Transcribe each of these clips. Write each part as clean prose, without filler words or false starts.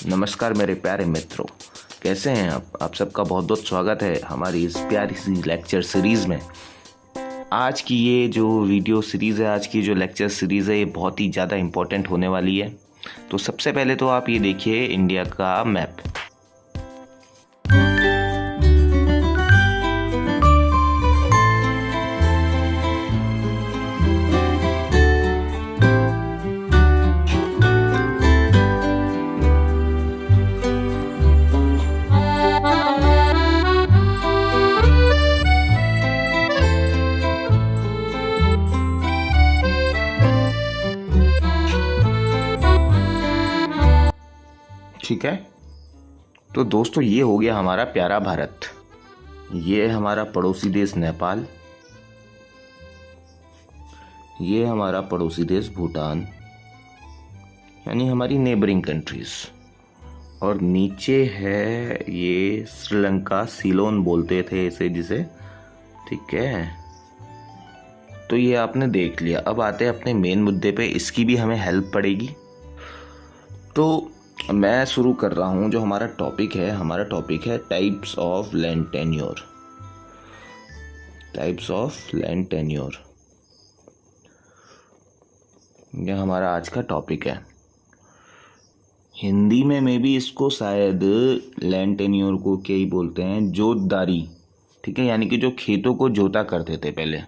नमस्कार मेरे प्यारे मित्रों, कैसे हैं आप सबका बहुत बहुत स्वागत है हमारी इस प्यारी सी लेक्चर सीरीज़ में। आज की ये जो वीडियो सीरीज़ है, आज की जो लेक्चर सीरीज़ है, ये बहुत ही ज़्यादा इम्पोर्टेंट होने वाली है। तो सबसे पहले तो आप ये देखिए इंडिया का मैप। ठीक है, तो दोस्तों ये हो गया हमारा प्यारा भारत। ये है हमारा पड़ोसी देश नेपाल, ये हमारा पड़ोसी देश भूटान, यानी हमारी नेबरिंग कंट्रीज। और नीचे है ये श्रीलंका, सीलोन बोलते थे इसे जिसे, ठीक है। तो ये आपने देख लिया। अब आते हैं अपने मेन मुद्दे पे, इसकी भी हमें हेल्प पड़ेगी। तो मैं शुरू कर रहा हूँ। जो हमारा टॉपिक है types of land tenure. Types of land tenure, यह हमारा आज का टॉपिक है। हिंदी में भी इसको शायद लैंड टेन्योर को क्या ही बोलते हैं, जोतदारी, ठीक है, यानी कि जो खेतों को जोता करते थे पहले।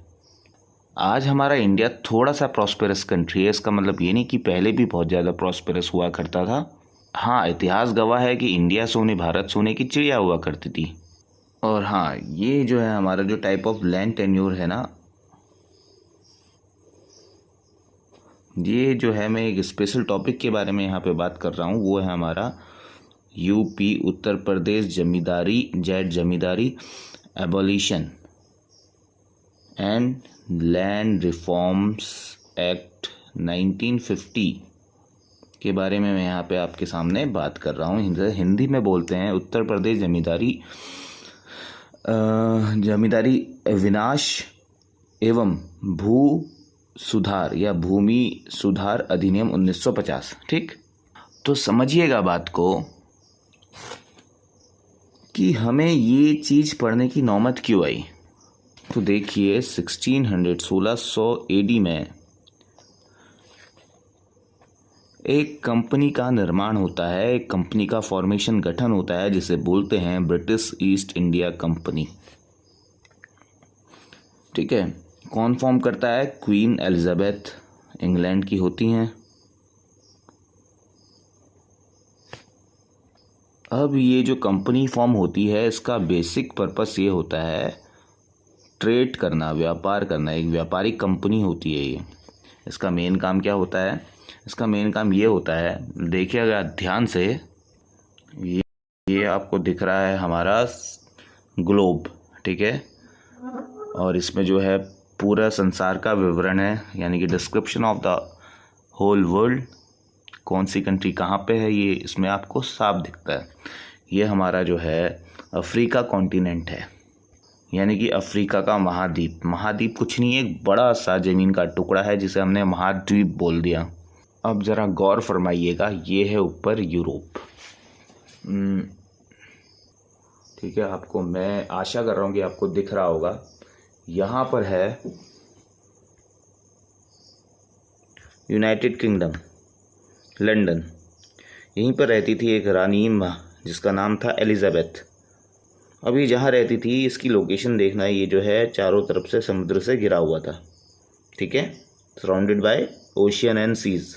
आज हमारा इंडिया थोड़ा सा प्रॉस्पेरस कंट्री है। इसका मतलब ये नहीं कि पहले भी बहुत ज़्यादा प्रॉस्पेरस हुआ करता था। हाँ, इतिहास गवाह है कि इंडिया सोने भारत सोने की चिड़िया हुआ करती थी। और हाँ, ये जो है हमारा जो टाइप ऑफ लैंड टेन्योर है ना, ये जो है, मैं एक स्पेशल टॉपिक के बारे में यहाँ पे बात कर रहा हूँ। वो है हमारा UP Uttar Pradesh zamindari abolition and land reforms act 1950 के बारे में मैं यहाँ पे आपके सामने बात कर रहा हूँ। हिंदी में बोलते हैं उत्तर प्रदेश जमींदारी विनाश एवं भू सुधार या भूमि सुधार अधिनियम 1950। ठीक, तो समझिएगा बात को कि हमें ये चीज़ पढ़ने की नौबत क्यों आई। तो देखिए 1600 एडी में एक कंपनी का निर्माण होता है, एक कंपनी का फॉर्मेशन गठन होता है, जिसे बोलते हैं ब्रिटिश ईस्ट इंडिया कंपनी। ठीक है, कौन फॉर्म करता है? क्वीन एलिजाबेथ इंग्लैंड की होती हैं। अब ये जो कंपनी फॉर्म होती है, इसका बेसिक पर्पस ये होता है ट्रेड करना, व्यापार करना। एक व्यापारिक कंपनी होती है ये। इसका मेन काम क्या होता है? इसका मेन काम ये होता है, देखिएगा ध्यान से, ये आपको दिख रहा है हमारा ग्लोब, ठीक है, और इसमें जो है पूरा संसार का विवरण है, यानी कि description of the whole world. कौन सी कंट्री कहाँ पे है, ये इसमें आपको साफ दिखता है। ये हमारा जो है अफ्रीका कॉन्टिनेंट है, यानी कि अफ्रीका का महाद्वीप। महाद्वीप कुछ नहीं है, एक बड़ा सा ज़मीन का टुकड़ा है जिसे हमने महाद्वीप बोल दिया। अब ज़रा गौर फरमाइएगा, ये है ऊपर यूरोप। ठीक है, आपको मैं आशा कर रहा हूँ कि आपको दिख रहा होगा। यहाँ पर है यूनाइटेड किंगडम, लंदन। यहीं पर रहती थी एक रानी जिसका नाम था एलिजाबेथ। अभी जहाँ रहती थी, इसकी लोकेशन देखना है, ये जो है चारों तरफ से समुद्र से घिरा हुआ था, ठीक है, surrounded by ocean and seas.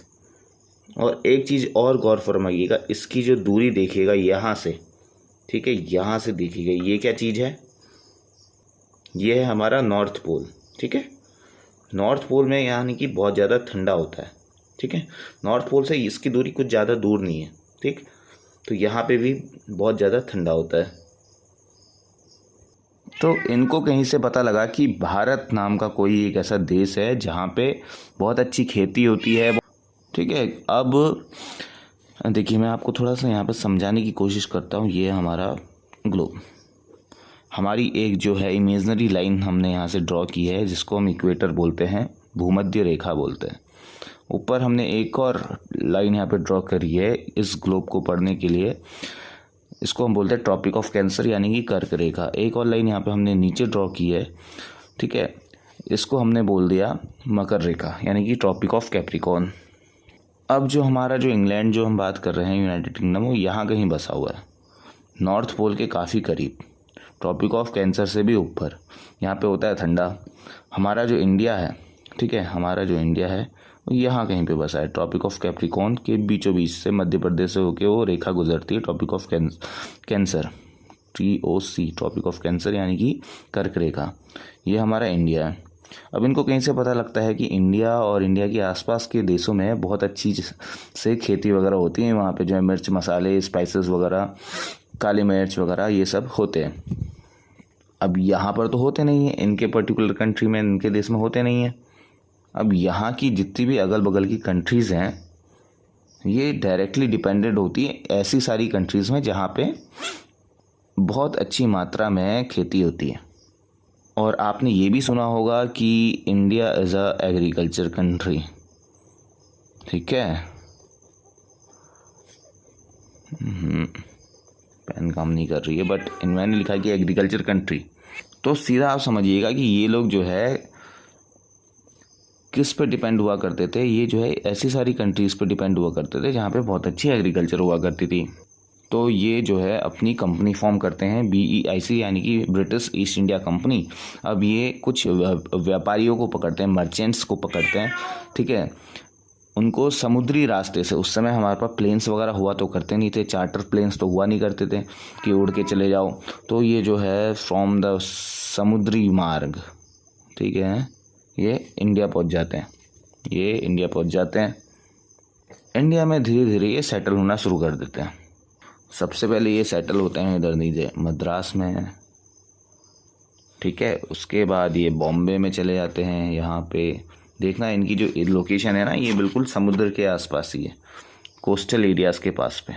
और एक चीज़ और गौर फरमाइएगा, इसकी जो दूरी देखिएगा यहाँ से, ठीक है, यहाँ से देखिएगा, ये क्या चीज़ है? ये है हमारा नॉर्थ पोल, ठीक है। नॉर्थ पोल में यानी कि बहुत ज़्यादा ठंडा होता है, ठीक है। नॉर्थ पोल से इसकी दूरी कुछ ज़्यादा दूर नहीं है, ठीक। तो यहाँ पे भी बहुत ज़्यादा ठंडा होता है। तो इनको कहीं से पता लगा कि भारत नाम का कोई एक ऐसा देश है जहाँ पे बहुत अच्छी खेती होती है, ठीक है। अब देखिए, मैं आपको थोड़ा सा यहाँ पे समझाने की कोशिश करता हूँ। ये हमारा ग्लोब, हमारी एक जो है इमेजनरी लाइन हमने यहाँ से ड्रॉ की है, जिसको हम इक्वेटर बोलते हैं, भूमध्य रेखा बोलते हैं। ऊपर हमने एक और लाइन यहाँ पे ड्रॉ करी है इस ग्लोब को पढ़ने के लिए। इसको हम बोलते हैं ट्रॉपिक ऑफ कैंसर यानी कि कर्क रेखा। एक और लाइन यहाँ पे हमने नीचे ड्रॉ की है, ठीक है, इसको हमने बोल दिया मकर रेखा यानी कि ट्रॉपिक ऑफ कैप्रिकॉर्न। अब जो हमारा जो इंग्लैंड जो हम बात कर रहे हैं यूनाइटेड किंगडम, वो यहाँ कहीं बसा हुआ है, नॉर्थ पोल के काफ़ी करीब, ट्रॉपिक ऑफ कैंसर से भी ऊपर। यहाँ पे होता है ठंडा। हमारा जो इंडिया है, ठीक है, हमारा जो इंडिया है वो यहाँ कहीं पे बसा है, ट्रॉपिक ऑफ कैप्रिकॉर्न के बीचों बीच से मध्य प्रदेश से होके वो रेखा गुजरती है, tropic of cancer, TOC, tropic of cancer यानी कि कर्क रेखा। ये हमारा इंडिया है। अब इनको कहीं से पता लगता है कि इंडिया और इंडिया के आसपास के देशों में बहुत अच्छी से खेती वगैरह होती है। वहाँ पे जो है मिर्च मसाले, स्पाइसेस वगैरह, काली मिर्च वगैरह ये सब होते हैं। अब यहाँ पर तो होते नहीं हैं, इनके पर्टिकुलर कंट्री में, इनके देश में होते नहीं हैं। अब यहाँ की जितनी भी अगल बगल की कंट्रीज़ हैं ये डायरेक्टली डिपेंडेंट होती है ऐसी सारी कंट्रीज़ में जहाँ पे बहुत अच्छी मात्रा में खेती होती है। और आपने ये भी सुना होगा कि India is a agriculture country, ठीक है। पेन काम नहीं कर रही है, बट मैंने लिखा है कि एग्रीकल्चर कंट्री। तो सीधा आप समझिएगा कि ये लोग जो है किस पे डिपेंड हुआ करते थे, ये जो है ऐसी सारी कंट्रीज़ पे डिपेंड हुआ करते थे जहाँ पे बहुत अच्छी एग्रीकल्चर हुआ करती थी। तो ये जो है अपनी कंपनी फॉर्म करते हैं BEIC यानी कि ब्रिटिश ईस्ट इंडिया कंपनी। अब ये कुछ व्यापारियों को पकड़ते हैं, मर्चेंट्स को पकड़ते हैं, ठीक है, उनको समुद्री रास्ते से, उस समय हमारे पास प्लेन्स वगैरह हुआ तो करते नहीं थे, चार्टर प्लेन्स तो हुआ नहीं करते थे कि उड़ के चले जाओ। तो ये जो है फ्रॉम द समुद्री मार्ग, ठीक है, ये इंडिया पहुंच जाते हैं, ये इंडिया पहुंच जाते हैं। इंडिया में धीरे धीरे ये सेटल होना शुरू कर देते हैं। सबसे पहले ये सेटल होते हैं इधर नीचे मद्रास में, ठीक है। उसके बाद ये बॉम्बे में चले जाते हैं। यहाँ पे देखना इनकी जो लोकेशन है ना, ये बिल्कुल समुद्र के आसपास ही है, कोस्टल एरियाज़ के पास पे।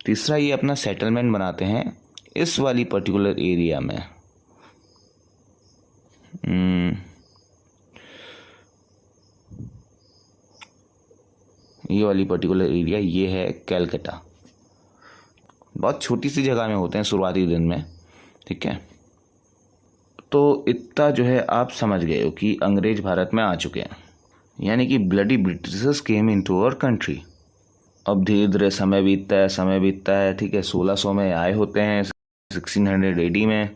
तीसरा ये अपना सेटलमेंट बनाते हैं इस वाली पर्टिकुलर एरिया में, ये वाली पर्टिकुलर एरिया, ये है कैलकाटा। बहुत छोटी सी जगह में होते हैं शुरुआती दिन में, ठीक है। तो इतना जो है आप समझ गए हो कि अंग्रेज भारत में आ चुके हैं, यानी कि bloody britishers came into our country. अब धीरे धीरे समय बीतता है, ठीक है। 1600 में आए होते हैं, 1600 AD में,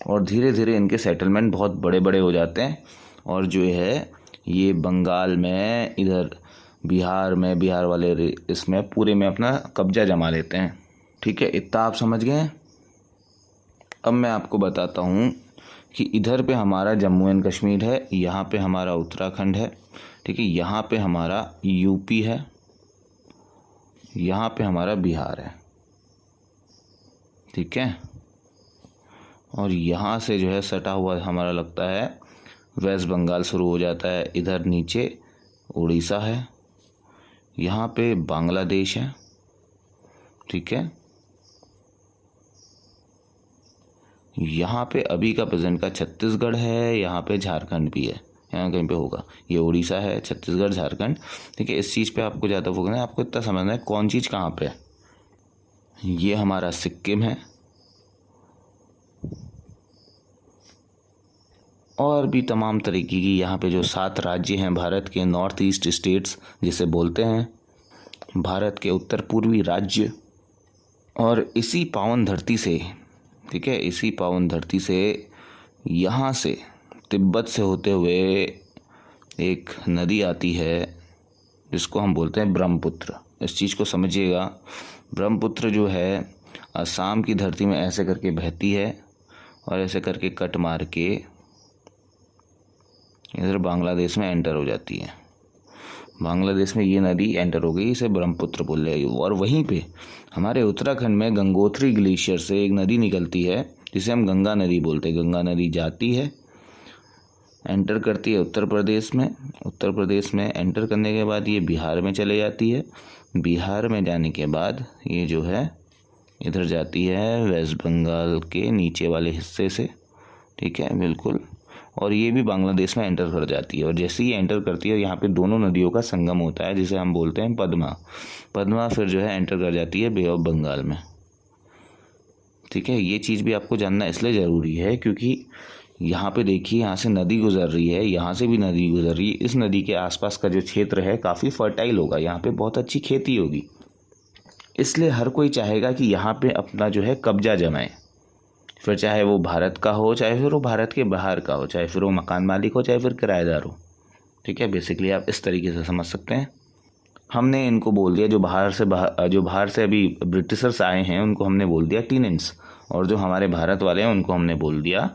और धीरे धीरे इनके सेटलमेंट बहुत बड़े बड़े हो जाते हैं। और जो है ये बंगाल में, इधर बिहार वाले इसमें पूरे में अपना कब्जा जमा लेते हैं, ठीक है। इतना आप समझ गए। अब मैं आपको बताता हूँ कि इधर पे हमारा जम्मू एंड कश्मीर है, यहाँ पे हमारा उत्तराखंड है, ठीक है, यहाँ पे हमारा यूपी है, यहाँ पे हमारा बिहार है, ठीक है। और यहाँ से जो है सटा हुआ हमारा लगता है वेस्ट बंगाल शुरू हो जाता है। इधर नीचे उड़ीसा है, यहाँ पे बांग्लादेश है, ठीक है। यहाँ पे अभी का प्रेजेंट का छत्तीसगढ़ है, यहाँ पे झारखंड भी है, यहाँ कहीं पे होगा। ये उड़ीसा है, छत्तीसगढ़, झारखंड, ठीक है। इस चीज़ पे आपको ज़्यादा फोकस है, आपको इतना समझना है कौन चीज़ कहाँ पे है। ये हमारा सिक्किम है, और भी तमाम तरीके की यहाँ पे जो 7 राज्य हैं भारत के, नॉर्थ ईस्ट स्टेट्स जिसे बोलते हैं, भारत के उत्तर पूर्वी राज्य। और इसी पावन धरती से, ठीक है, इसी पावन धरती से यहाँ से तिब्बत से होते हुए एक नदी आती है जिसको हम बोलते हैं ब्रह्मपुत्र। इस चीज़ को समझिएगा, ब्रह्मपुत्र जो है असम की धरती में ऐसे करके बहती है और ऐसे करके कट मार के इधर बांग्लादेश में एंटर हो जाती है। बांग्लादेश में ये नदी एंटर हो गई, इसे ब्रह्मपुत्र बोल रहे हैं। और वहीं पे हमारे उत्तराखंड में गंगोत्री ग्लेशियर से एक नदी निकलती है जिसे हम गंगा नदी बोलते हैं। गंगा नदी जाती है, एंटर करती है उत्तर प्रदेश में। उत्तर प्रदेश में एंटर करने के बाद ये बिहार में चले जाती है। बिहार में जाने के बाद ये जो है इधर जाती है वेस्ट बंगाल के नीचे वाले हिस्से से, ठीक है, बिल्कुल। और ये भी बांग्लादेश में एंटर कर जाती है। और जैसे ही एंटर करती है यहाँ पे दोनों नदियों का संगम होता है जिसे हम बोलते हैं पद्मा फिर जो है एंटर कर जाती है बे ऑफ बंगाल में। ठीक है, ये चीज़ भी आपको जानना इसलिए ज़रूरी है क्योंकि यहाँ पे देखिए यहाँ से नदी गुजर रही है, यहाँ से भी नदी गुजर रही है। इस नदी के आसपास का जो क्षेत्र है काफ़ी फर्टाइल होगा, यहाँ पे बहुत अच्छी खेती होगी, इसलिए हर कोई चाहेगा कि यहाँ पे अपना जो है कब्जा जमाए। फिर चाहे वो भारत का हो, चाहे फिर वो भारत के बाहर का हो, चाहे फिर वो मकान मालिक हो, चाहे फिर किराएदार हो। ठीक है, बेसिकली आप इस तरीके से समझ सकते हैं। हमने इनको बोल दिया जो बाहर से अभी ब्रिटिशर्स आए हैं उनको हमने बोल दिया टीनेंट्स, और जो हमारे भारत वाले हैं उनको हमने बोल दिया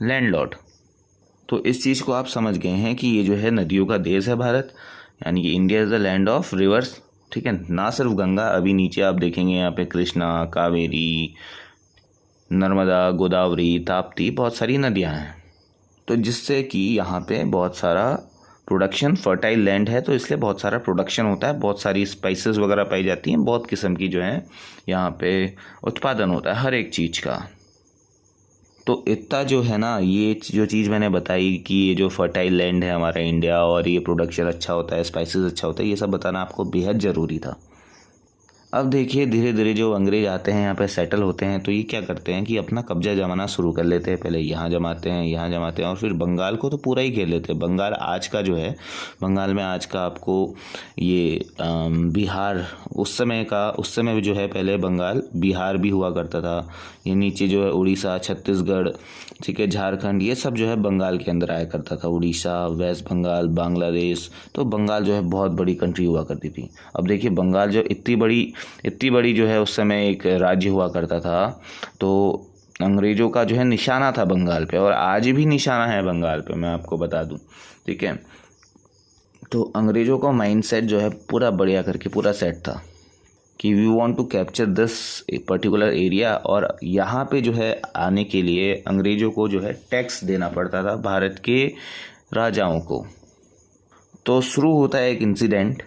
लैंडलॉर्ड। तो इस चीज़ को आप समझ गए हैं कि ये जो है नदियों का देश है भारत, यानी कि India is the land of reverse. ठीक है, ना सिर्फ गंगा, अभी नीचे आप देखेंगे यहाँ पे कृष्णा, कावेरी, नर्मदा, गोदावरी, ताप्ती, बहुत सारी नदियाँ हैं। तो जिससे कि यहाँ पे बहुत सारा प्रोडक्शन, फर्टाइल लैंड है तो इसलिए बहुत सारा प्रोडक्शन होता है, बहुत सारी स्पाइसेस वगैरह पाई जाती हैं, बहुत किस्म की जो है यहाँ पे उत्पादन होता है हर एक चीज़ का। तो इतना जो है ना, ये जो चीज़ मैंने बताई कि ये जो फर्टाइल लैंड है हमारा इंडिया और ये प्रोडक्शन अच्छा होता है, स्पाइसेस अच्छा होता है, ये सब बताना आपको बेहद ज़रूरी था। अब देखिए धीरे धीरे जो अंग्रेज आते हैं यहाँ पे सेटल होते हैं तो ये क्या करते हैं कि अपना कब्जा जमाना शुरू कर लेते हैं। पहले यहाँ जमाते हैं और फिर बंगाल को तो पूरा ही घेर लेते हैं। बंगाल आज का जो है, बंगाल में आज का आपको ये बिहार, उस समय जो है पहले बंगाल बिहार भी हुआ करता था। ये नीचे जो है उड़ीसा, छत्तीसगढ़, ठीक है, झारखंड, ये सब जो है बंगाल के अंदर आया करता था। उड़ीसा, वेस्ट बंगाल, बांग्लादेश, तो बंगाल जो है बहुत बड़ी कंट्री हुआ करती थी। अब देखिए बंगाल जो इतनी बड़ी जो है उस समय एक राज्य हुआ करता था, तो अंग्रेज़ों का जो है निशाना था बंगाल पे, और आज भी निशाना है बंगाल पे, मैं आपको बता दूं। ठीक है, तो अंग्रेज़ों का माइंडसेट जो है पूरा बढ़िया करके पूरा सेट था कि we want to capture this particular area. और यहाँ पे जो है आने के लिए अंग्रेज़ों को जो है टैक्स देना पड़ता था भारत के राजाओं को। तो शुरू होता है एक इंसिडेंट,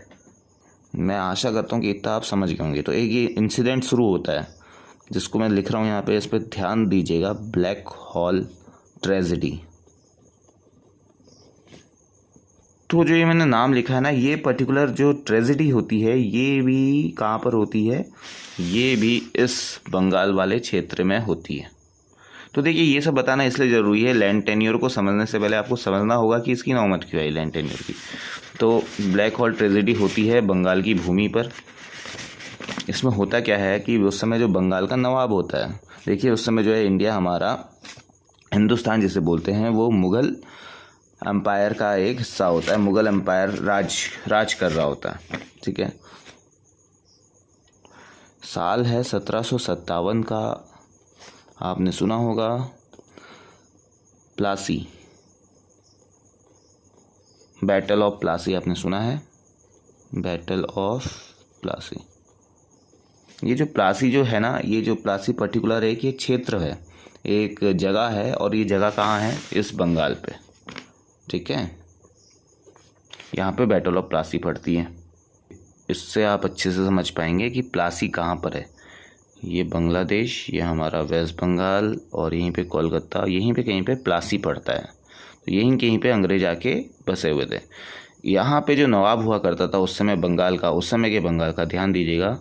मैं आशा करता हूँ कि इतना आप समझ गए होंगे। तो एक ये इंसिडेंट शुरू होता है जिसको मैं लिख रहा हूँ यहाँ पे, इस पर ध्यान दीजिएगा, ब्लैक हॉल ट्रेजेडी। तो जो ये मैंने नाम लिखा है ना, ये पर्टिकुलर जो ट्रेजेडी होती है ये भी कहाँ पर होती है, ये भी इस बंगाल वाले क्षेत्र में होती है। तो देखिए ये सब बताना इसलिए ज़रूरी है, लैंड टेन्योर को समझने से पहले आपको समझना होगा कि इसकी नौबत क्यों आई लैंड टेन्योर की। तो ब्लैक हॉल ट्रेजेडी होती है बंगाल की भूमि पर। इसमें होता क्या है कि उस समय जो बंगाल का नवाब होता है, देखिए उस समय जो है इंडिया हमारा, हिंदुस्तान जिसे बोलते हैं, वो मुग़ल एम्पायर का एक हिस्सा होता है। मुग़ल एम्पायर राज कर रहा होता है। ठीक है, साल है 1757 का, आपने सुना होगा प्लासी, बैटल ऑफ प्लासी, आपने सुना है बैटल ऑफ प्लासी। ये जो प्लासी जो है ना, ये जो प्लासी पर्टिकुलर एक ये क्षेत्र है, एक जगह है, और ये जगह कहाँ है, इस बंगाल पे। ठीक है, यहाँ पे बैटल ऑफ प्लासी पड़ती है। इससे आप अच्छे से समझ पाएंगे कि प्लासी कहाँ पर है। ये बांग्लादेश, ये हमारा वेस्ट बंगाल, और यहीं पे कोलकाता, यहीं पे कहीं पे प्लासी पड़ता है। तो यहीं कहीं पे अंग्रेज आके बसे हुए थे। यहाँ पे जो नवाब हुआ करता था उस समय बंगाल का, उस समय के बंगाल का ध्यान दीजिएगा।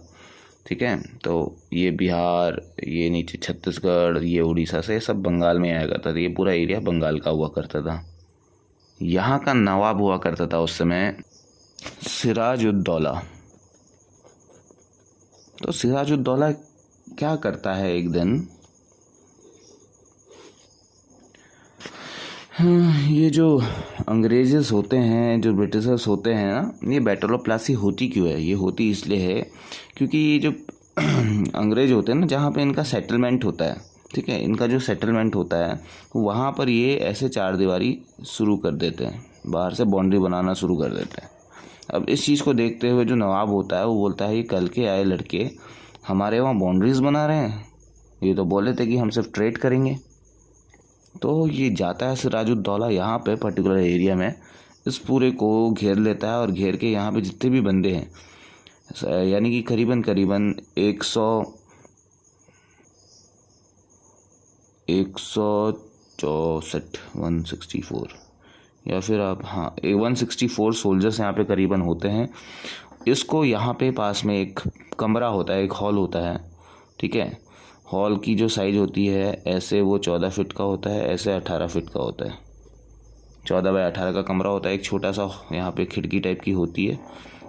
ठीक है, तो ये बिहार, ये नीचे छत्तीसगढ़, ये उड़ीसा से सब बंगाल में आया करता था। ये पूरा एरिया बंगाल का हुआ करता था। यहाँ का नवाब हुआ करता था उस समय सिराजुद्दौला। तो सिराजुद्दौला क्या करता है, एक दिन ये जो अंग्रेज़ होते हैं, जो ब्रिटिशर्स होते हैं ना, ये बैटल ऑफ प्लासी होती क्यों है, ये होती इसलिए है क्योंकि ये जो अंग्रेज होते हैं ना, जहाँ पे इनका सेटलमेंट होता है, ठीक है, इनका जो सेटलमेंट होता है वहाँ पर ये ऐसे चार दीवारी शुरू कर देते हैं, बाहर से बाउंड्री बनाना शुरू कर देते हैं। अब इस चीज़ को देखते हुए जो नवाब होता है वो बोलता है, ये कल के आए लड़के हमारे वहाँ बाउंड्रीज बना रहे हैं, ये तो बोले थे कि हम सिर्फ ट्रेड करेंगे। तो ये जाता है सिराजुद्दौला यहाँ पे पर्टिकुलर एरिया में, इस पूरे को घेर लेता है, और घेर के यहाँ पे जितने भी बंदे हैं, यानी कि करीबन 100 164 या फिर आप 164 सोल्जर्स यहाँ पे करीबन होते हैं। इसको यहाँ पे पास में एक कमरा होता है, एक हॉल होता है, ठीक है। हॉल की जो साइज़ होती है ऐसे वो 14 फीट का होता है, ऐसे 18 फीट का होता है। 14 बाय 18 का कमरा होता है, एक छोटा सा यहाँ पे खिड़की टाइप की होती है।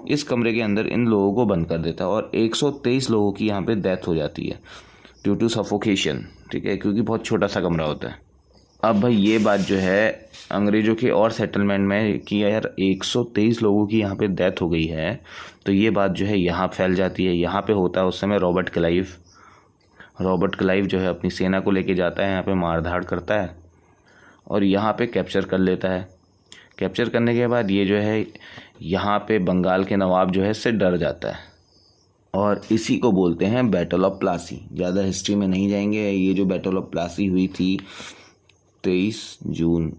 इस कमरे के अंदर इन लोगों को बंद कर देता है और 123 लोगों की यहाँ पे डेथ हो जाती है ड्यू टू सफोकेशन, ठीक है, क्योंकि बहुत छोटा सा कमरा होता है। अब भाई ये बात जो है अंग्रेज़ों के और सेटलमेंट में कि यार 123 लोगों की यहाँ पे डेथ हो गई है, तो ये बात जो है यहाँ फैल जाती है। यहाँ पे होता है उस समय रॉबर्ट क्लाइव जो है अपनी सेना को लेके जाता है, यहाँ पे मारधाड़ करता है और यहाँ पे कैप्चर कर लेता है। कैप्चर करने के बाद ये जो है यहाँ पे बंगाल के नवाब जो है इससे डर जाता है और इसी को बोलते हैं बैटल ऑफ प्लासी। ज़्यादा हिस्ट्री में नहीं जाएंगे। ये जो बैटल ऑफ प्लासी हुई थी 23 जून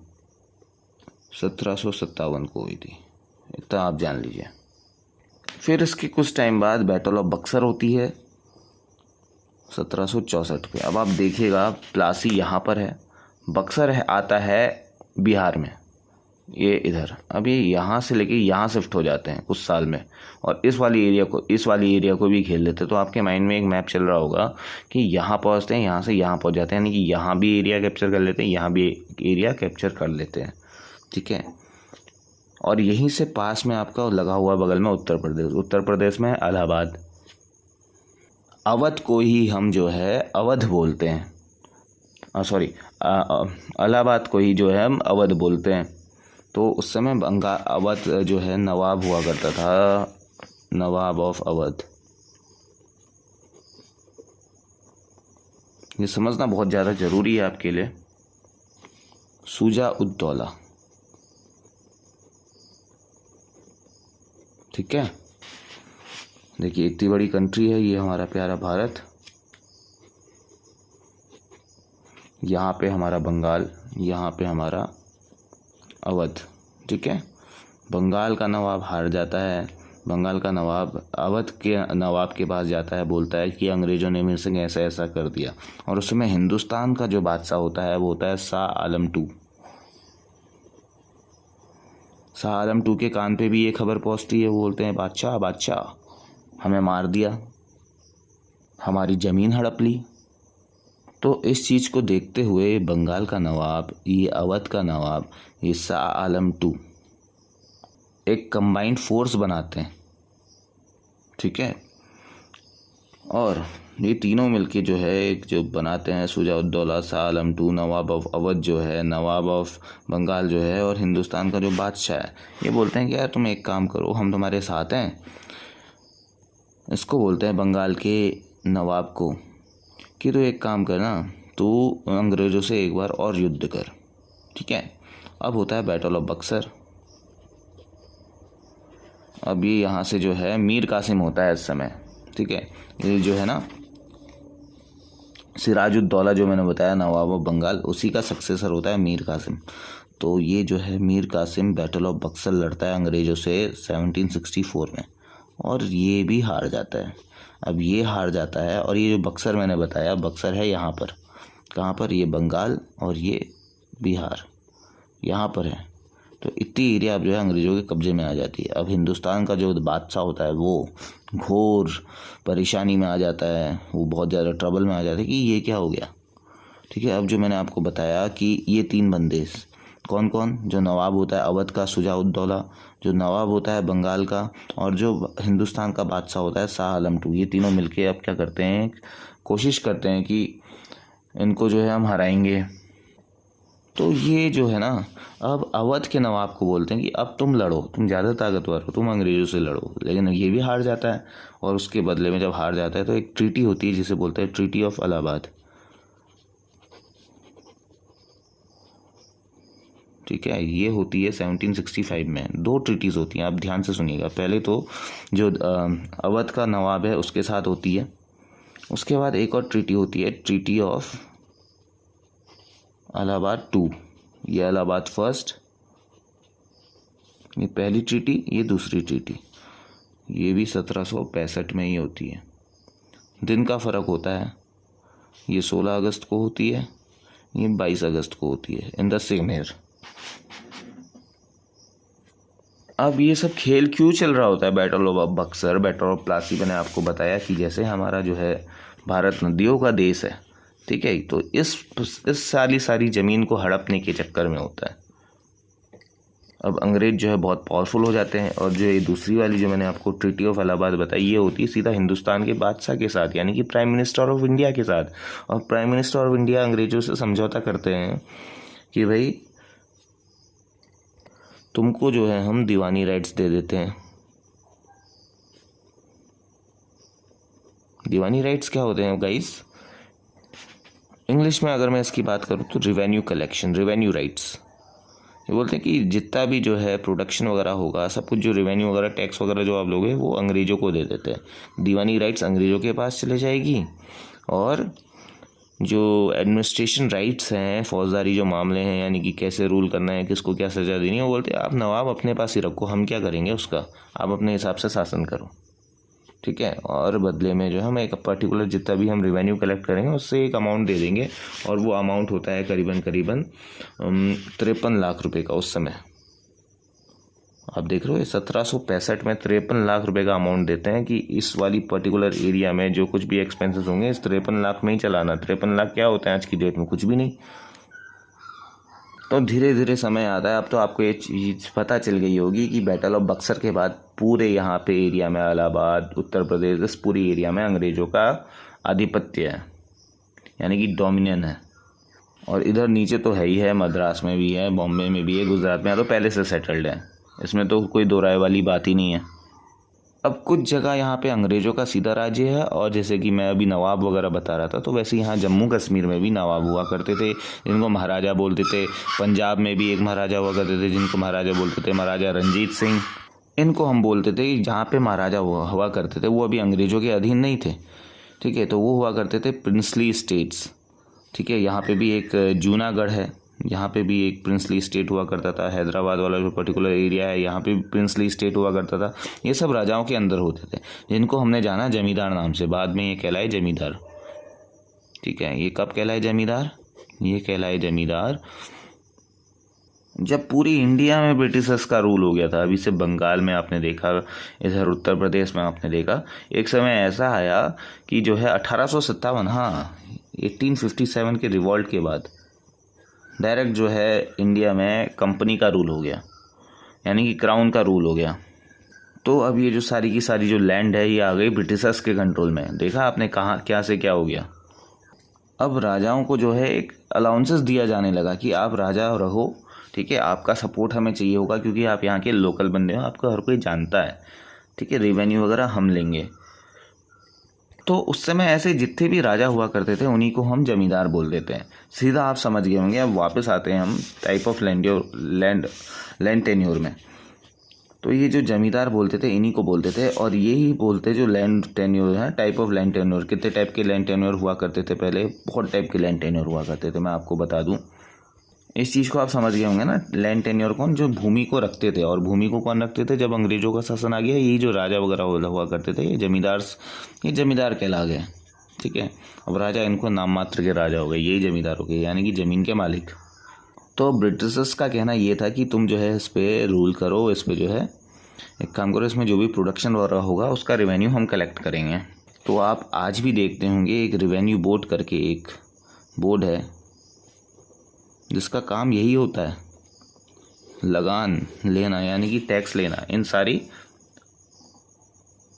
1757 को हुई थी, इतना आप जान लीजिए। फिर इसके कुछ टाइम बाद बैटल ऑफ बक्सर होती है 1764 पे। अब आप देखिएगा प्लासी यहाँ पर है, बक्सर आता है बिहार में, ये इधर। अब ये यहाँ से लेके यहाँ शिफ्ट हो जाते हैं कुछ साल में और इस वाली एरिया को भी घेर लेते हैं। तो आपके माइंड में एक मैप चल रहा होगा कि यहाँ पहुँचते हैं, यहाँ से यहाँ पहुँच जाते हैं, यानी कि यहाँ भी एरिया कैप्चर कर लेते हैं, यहाँ भी एरिया कैप्चर कर लेते हैं, ठीक है। और यहीं से पास में आपका लगा हुआ बगल में उत्तर प्रदेश में है इलाहाबाद। अवध को ही हम जो है अवध बोलते हैं, इलाहाबाद को ही जो है हम अवध बोलते हैं। तो उस समय अवध जो है नवाब हुआ करता था, नवाब ऑफ अवध। ये समझना बहुत ज़्यादा ज़रूरी है आपके लिए। शुजा-उद-दौला, ठीक है। देखिए इतनी बड़ी कंट्री है ये हमारा प्यारा भारत। यहाँ पे हमारा बंगाल, यहाँ पे हमारा अवध, ठीक है। बंगाल का नवाब हार जाता है, बंगाल का नवाब अवध के नवाब के पास जाता है, बोलता है कि अंग्रेज़ों ने मेरे संग ऐसा ऐसा कर दिया। और उस समय हिंदुस्तान का जो बादशाह होता है वो होता है शाह आलम II के कान पे भी ये खबर पहुंचती है। वो बोलते हैं बादशाह हमें मार दिया, हमारी ज़मीन हड़प ली। तो इस चीज़ को देखते हुए बंगाल का नवाब, ये अवध का नवाब, ये शाह आलम II एक कंबाइंड फोर्स बनाते हैं, ठीक है। और ये तीनों मिलके जो है एक जो बनाते हैं Shuja-ud-Daula, Shah Alam II, Nawab of Awadh जो है, नवाब ऑफ बंगाल जो है, और हिंदुस्तान का जो बादशाह है। ये बोलते हैं कि यार तुम एक काम करो, हम तुम्हारे साथ हैं। इसको बोलते हैं बंगाल के नवाब को कि तू एक काम कर ना, तू अंग्रेज़ों से एक बार और युद्ध कर, ठीक है। अब होता है बैटल ऑफ बक्सर। अब ये यहाँ से जो है मीर कासिम होता है इस समय, ठीक है। ये जो है ना सिराजुद्दौला जो मैंने बताया नवाब ऑफ बंगाल, उसी का सक्सेसर होता है मीर कासिम। तो ये जो है मीर कासिम बैटल ऑफ बक्सर लड़ता है अंग्रेज़ों से 1764 में और ये भी हार जाता है। अब ये हार जाता है और ये जो बक्सर मैंने बताया, बक्सर है यहाँ पर, कहाँ पर, ये बंगाल और ये बिहार यहाँ पर है। तो इतनी एरिया अब जो है अंग्रेज़ों के कब्जे में आ जाती है। अब हिंदुस्तान का जो बादशाह होता है वो घोर परेशानी में आ जाता है, वो बहुत ज़्यादा ट्रबल में आ जाता है कि ये क्या हो गया, ठीक है। अब जो मैंने आपको बताया कि ये तीन बंदे कौन कौन, जो नवाब होता है अवध का शुजा-उद-दौला, जो नवाब होता है बंगाल का, और जो हिंदुस्तान का बादशाह होता है शाह आलम II, ये तीनों मिलके अब क्या करते हैं, कोशिश करते हैं कि इनको जो है हम हराएंगे। तो ये जो है ना अब अवध के नवाब को बोलते हैं कि अब तुम लड़ो, तुम ज़्यादा ताकतवर हो, तुम अंग्रेज़ों से लड़ो। लेकिन ये भी हार जाता है और उसके बदले में जब हार जाता है तो एक ट्रीटी होती है जिसे बोलते हैं ट्रीटी ऑफ इलाहाबाद, ठीक है। ये होती है 1765 में। दो ट्रीटीज़ होती हैं, आप ध्यान से सुनिएगा। पहले तो जो अवध का नवाब है उसके साथ होती है, उसके बाद एक और ट्रीटी होती है ट्रीटी ऑफ इलाहाबाद II। ये इलाहाबाद फर्स्ट, ये पहली ट्रीटी, ये दूसरी ट्रीटी, ये भी 1765 में ही होती है। दिन का फ़र्क होता है, ये 16 अगस्त को होती है, ये 22 अगस्त को होती है इन द सेम ईयर। अब ये सब खेल क्यों चल रहा होता है? Battle of Buxar, battle of Plassey, मैंने आपको बताया कि जैसे हमारा जो है भारत नदियों का देश है, ठीक है, तो इस सारी ज़मीन को हड़पने के चक्कर में होता है। अब अंग्रेज जो है बहुत पावरफुल हो जाते हैं, और जो ये दूसरी वाली जो मैंने आपको ट्रीटी ऑफ इलाहाबाद बताई, ये होती है सीधा हिंदुस्तान के बादशाह के साथ, यानी कि प्राइम मिनिस्टर ऑफ इंडिया के साथ। और प्राइम मिनिस्टर ऑफ इंडिया अंग्रेजों से समझौता करते हैं कि भाई तुमको जो है हम दीवानी राइट्स दे देते हैं। दीवानी राइट्स क्या होते हैं गाइस? इंग्लिश में अगर मैं इसकी बात करूँ तो रेवेन्यू कलेक्शन, रेवेन्यू राइट्स। ये बोलते हैं कि जितना भी जो है प्रोडक्शन वगैरह होगा, सब कुछ जो रेवेन्यू वगैरह, टैक्स वगैरह जो आप लोगे, वो अंग्रेज़ों को दे देते हैं। दीवानी राइट्स अंग्रेज़ों के पास चले जाएगी, और जो एडमिनिस्ट्रेशन राइट्स हैं, फौजदारी जो मामले हैं, यानी कि कैसे रूल करना है, किसको क्या सज़ा देनी है, वो बोलते हैं आप नवाब अपने पास ही रखो, हम क्या करेंगे उसका, आप अपने हिसाब से शासन करो, ठीक है। और बदले में जो हम एक पर्टिकुलर जितना भी हम रेवेन्यू कलेक्ट करेंगे उससे एक अमाउंट दे देंगे, और वो अमाउंट होता है करीबन 53 लाख रुपए का उस समय। आप देख रहे हो 1765 में 53 लाख रुपए का अमाउंट देते हैं कि इस वाली पर्टिकुलर एरिया में जो कुछ भी एक्सपेंसेस होंगे इस 53 लाख में ही चलाना। 53 लाख क्या होता है आज की डेट में? कुछ भी नहीं। तो धीरे धीरे समय आता है। अब तो आपको ये चीज़ पता चल गई होगी कि बैटल ऑफ बक्सर के बाद पूरे यहाँ पे एरिया में, इलाहाबाद, उत्तर प्रदेश, इस पूरी एरिया में अंग्रेज़ों का आधिपत्य है, यानी कि डोमिनियन है। और इधर नीचे तो है ही है, मद्रास में भी है, बॉम्बे में भी है, गुजरात में तो पहले से सेटल्ड है, इसमें तो कोई दो राय वाली बात ही नहीं है। अब कुछ जगह यहाँ पे अंग्रेज़ों का सीधा राज्य है, और जैसे कि मैं अभी नवाब वगैरह बता रहा था, तो वैसे यहाँ जम्मू कश्मीर में भी नवाब हुआ करते थे जिनको महाराजा बोलते थे। पंजाब में भी एक महाराजा हुआ करते थे जिनको महाराजा बोलते थे, महाराजा रंजीत सिंह, इनको हम बोलते थे। जहाँ पे महाराजा हुआ करते थे वो अभी अंग्रेज़ों के अधीन नहीं थे, ठीक है, तो वो हुआ करते थे प्रिंसली स्टेट्स, ठीक है। यहाँ पे भी एक जूनागढ़ है, यहाँ पे भी एक प्रिंसली स्टेट हुआ करता था। हैदराबाद वाला जो पर्टिकुलर एरिया है यहाँ पे भी प्रिंसली स्टेट हुआ करता था। ये सब राजाओं के अंदर होते थे, जिनको हमने जाना जमींदार नाम से। बाद में ये कहलाए जमींदार, ठीक है। ये कब कहलाए जमींदार? ये कहलाए जमींदार जब पूरी इंडिया में ब्रिटिशर्स का रूल हो गया था। अभी से बंगाल में आपने देखा, इधर उत्तर प्रदेश में आपने देखा, एक समय ऐसा आया कि जो है 1857, हाँ 1857 के रिवॉल्ट के बाद डायरेक्ट जो है इंडिया में कंपनी का रूल हो गया, यानी कि क्राउन का रूल हो गया। तो अब ये जो सारी की सारी जो लैंड है ये आ गई ब्रिटिशर्स के कंट्रोल में। देखा आपने कहाँ क्या से क्या हो गया। अब राजाओं को जो है एक अलाउंसेस दिया जाने लगा कि आप राजा रहो, ठीक है, आपका सपोर्ट हमें चाहिए होगा क्योंकि आप यहाँ के लोकल बंदे हो, आपको हर कोई जानता है, ठीक है, रेवेन्यू वगैरह हम लेंगे। तो उस समय ऐसे जितने भी राजा हुआ करते थे उन्हीं को हम जमींदार बोल देते हैं। सीधा आप समझ गए होंगे। अब वापस आते हैं हम टाइप ऑफ लैंड टेन्योर में। तो ये जो जमींदार बोलते थे इन्हीं को बोलते थे, और यही बोलते जो लैंड टेन्योर है, टाइप ऑफ लैंड टेन्योर। कितने टाइप के लैंड टेन्योर हुआ करते थे पहले? बहुत टाइप के लैंड टेन्योर हुआ करते थे। मैं आपको बता दूं, इस चीज़ को आप समझ गए होंगे ना। लैंड टेन्योर कौन? जो भूमि को रखते थे। और भूमि को कौन रखते थे? जब अंग्रेजों का शासन आ गया, यही जो राजा वगैरह हुआ करते थे, ये जमींदार कहला गए, ठीक है। अब राजा इनको नाम मात्र के राजा हो गए, यही जमींदार हो गए, यानी कि ज़मीन के मालिक। तो ब्रिटिशर्स का कहना ये था कि तुम जो है इस पर रूल करो, इस पर जो है एक काम करो, इसमें जो भी प्रोडक्शन वगैरह होगा उसका रेवेन्यू हम कलेक्ट करेंगे। तो आप आज भी देखते होंगे एक रेवेन्यू बोर्ड करके एक बोर्ड है जिसका काम यही होता है, लगान लेना, यानी कि टैक्स लेना इन सारी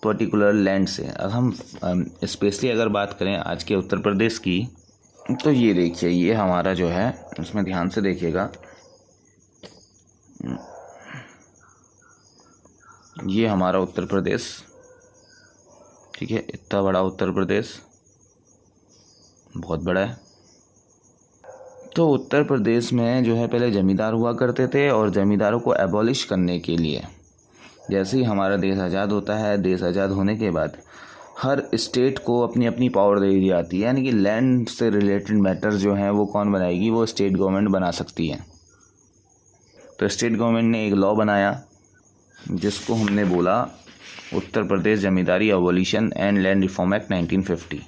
पर्टिकुलर लैंड से। अब हम स्पेशली अगर बात करें आज के उत्तर प्रदेश की, तो ये देखिए, ये हमारा जो है, इसमें ध्यान से देखिएगा, ये हमारा उत्तर प्रदेश, ठीक है, इतना बड़ा उत्तर प्रदेश, बहुत बड़ा है। तो उत्तर प्रदेश में जो है पहले ज़मींदार हुआ करते थे, और ज़मींदारों को एबॉलिश करने के लिए जैसे ही हमारा देश आज़ाद होता है, देश आज़ाद होने के बाद हर स्टेट को अपनी अपनी पावर दे दी जाती है, यानी कि लैंड से रिलेटेड मैटर्स जो हैं वो कौन बनाएगी? वो स्टेट गवर्नमेंट बना सकती है। तो स्टेट गवर्नमेंट ने एक लॉ बनाया जिसको हमने बोला Uttar Pradesh zamindari abolition and land reform act 1950,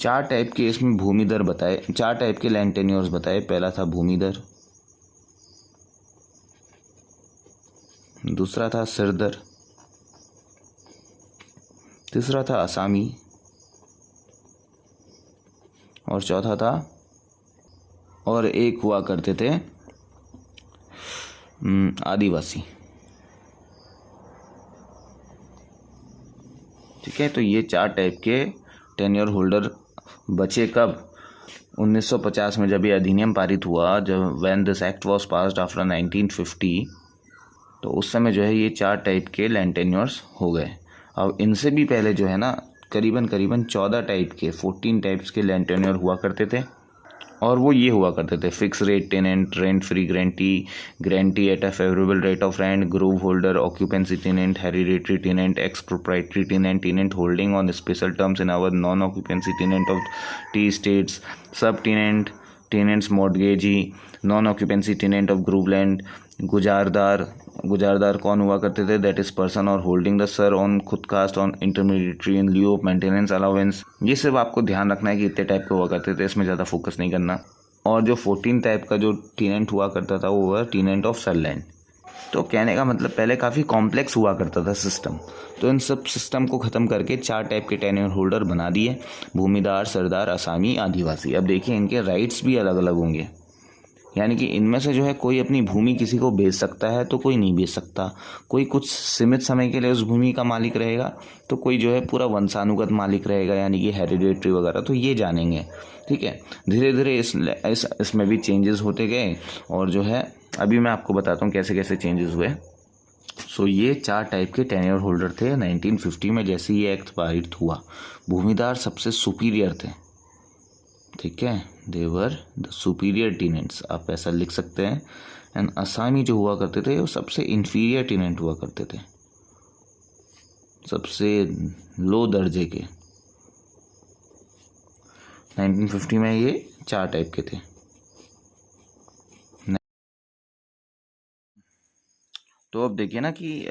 चार टाइप के इसमें भूमिदर बताए, चार टाइप के लैंड टेन्योर्स बताए। पहला था भूमिदर, दूसरा था सिरदर, तीसरा था असामी और चौथा था, और एक हुआ करते थे आदिवासी। ठीक है, तो ये चार टाइप के टेन्योर होल्डर बचे कब? 1950 में जब ये अधिनियम पारित हुआ, जब when this act was passed after 1950, तो उस समय जो है ये चार टाइप के लैंड टेन्योर्स हो गए। अब इनसे भी पहले जो है ना करीबन 14 टाइप के 14 टाइप्स के लैंड टेन्योर हुआ करते थे, और वो ये हुआ करते थे: fix rate tenant, rent free grantee, grantee at a favourable rate of rent, grove holder, occupancy tenant, hereditary tenant, ex proprietary tenant, tenant holding on special terms in our non occupancy tenant of the states, sub tenant, tenants mortgagee, non occupancy tenant of grove land, गुजारदार। गुजारदार कौन हुआ करते थे? That is person और holding the sir on खुद कास्ट on intermediary in lieu of maintenance allowance. ये सब आपको ध्यान रखना है कि इतने टाइप के हुआ करते थे, इसमें ज़्यादा फोकस नहीं करना। और जो 14 टाइप का जो टेनेंट हुआ करता था वो हुआ टेनेंट ऑफ सरलैंड। तो कहने का मतलब पहले काफ़ी कॉम्प्लेक्स हुआ करता था सिस्टम, तो इन सब सिस्टम को ख़त्म करके चार टाइप के टेन्योर होल्डर बना दिए: भूमिदार, सरदार, असामी, आदिवासी। अब देखिए इनके राइट्स भी अलग अलग होंगे, यानी कि इनमें से जो है कोई अपनी भूमि किसी को बेच सकता है तो कोई नहीं बेच सकता, कोई कुछ सीमित समय के लिए उस भूमि का मालिक रहेगा, तो कोई जो है पूरा वंशानुगत मालिक रहेगा, यानी कि हेरिडेटरी वगैरह। तो ये जानेंगे, ठीक है। धीरे धीरे इसमें भी चेंजेस होते गए, और जो है अभी मैं आपको बताता हूँ कैसे कैसे चेंजेस हुए। सो ये चार टाइप के टेन्योर होल्डर थे 1950 में, जैसे ये एक्ट पारित हुआ। भूमिदार सबसे सुपीरियर थे, ठीक है, देवर द सुपीरियर टेनेंट्स, आप ऐसा लिख सकते हैं। एंड असामी जो हुआ करते थे वो सबसे इंफीरियर टेनेंट हुआ करते थे, सबसे लो दर्जे के। 1950 में ये चार टाइप के थे। तो अब देखिए ना कि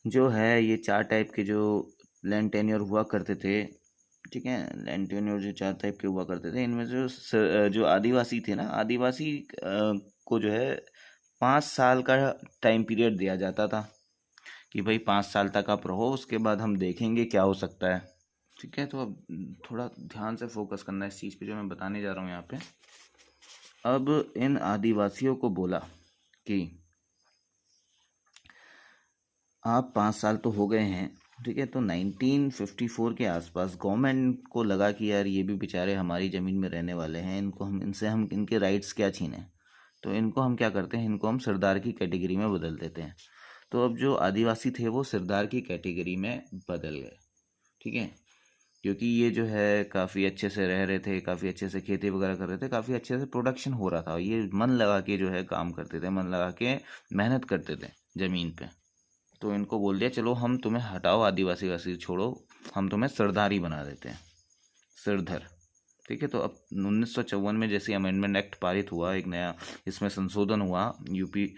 जो है ये चार टाइप के जो लैंड टेन्योर हुआ करते थे, ठीक है, लैंड टेन्योर जो चार टाइप के हुआ करते थे, इनमें जो आदिवासी थे ना, आदिवासी को जो है 5 साल का टाइम पीरियड दिया जाता था कि भाई 5 साल तक आप रहो, उसके बाद हम देखेंगे क्या हो सकता है। ठीक है, तो अब थोड़ा ध्यान से फोकस करना है इस चीज़ पे जो मैं बताने जा रहा हूँ यहाँ पे। अब इन आदिवासियों को बोला कि आप 5 साल तो हो गए हैं, ठीक है, तो 1954 के आसपास गवर्नमेंट को लगा कि यार ये भी बेचारे हमारी ज़मीन में रहने वाले हैं, हम इनके राइट्स क्या छीनें, तो इनको हम क्या करते हैं, इनको हम सरदार की कैटेगरी में बदल देते हैं। तो अब जो आदिवासी थे वो सरदार की कैटेगरी में बदल गए, ठीक है, क्योंकि ये जो है काफ़ी अच्छे से रह रहे थे, काफ़ी अच्छे से खेती वगैरह कर रहे थे, काफ़ी अच्छे से प्रोडक्शन हो रहा था, ये मन लगा के जो है काम करते थे, मन लगा के मेहनत करते थे ज़मीन पे। तो इनको बोल दिया चलो हम तुम्हें हटाओ, आदिवासी वासी छोड़ो, हम तुम्हें सरदारी बना देते हैं, सिरधर। ठीक है, तो अब 1954 में जैसे अमेंडमेंट एक्ट पारित हुआ, एक नया इसमें संशोधन हुआ यूपी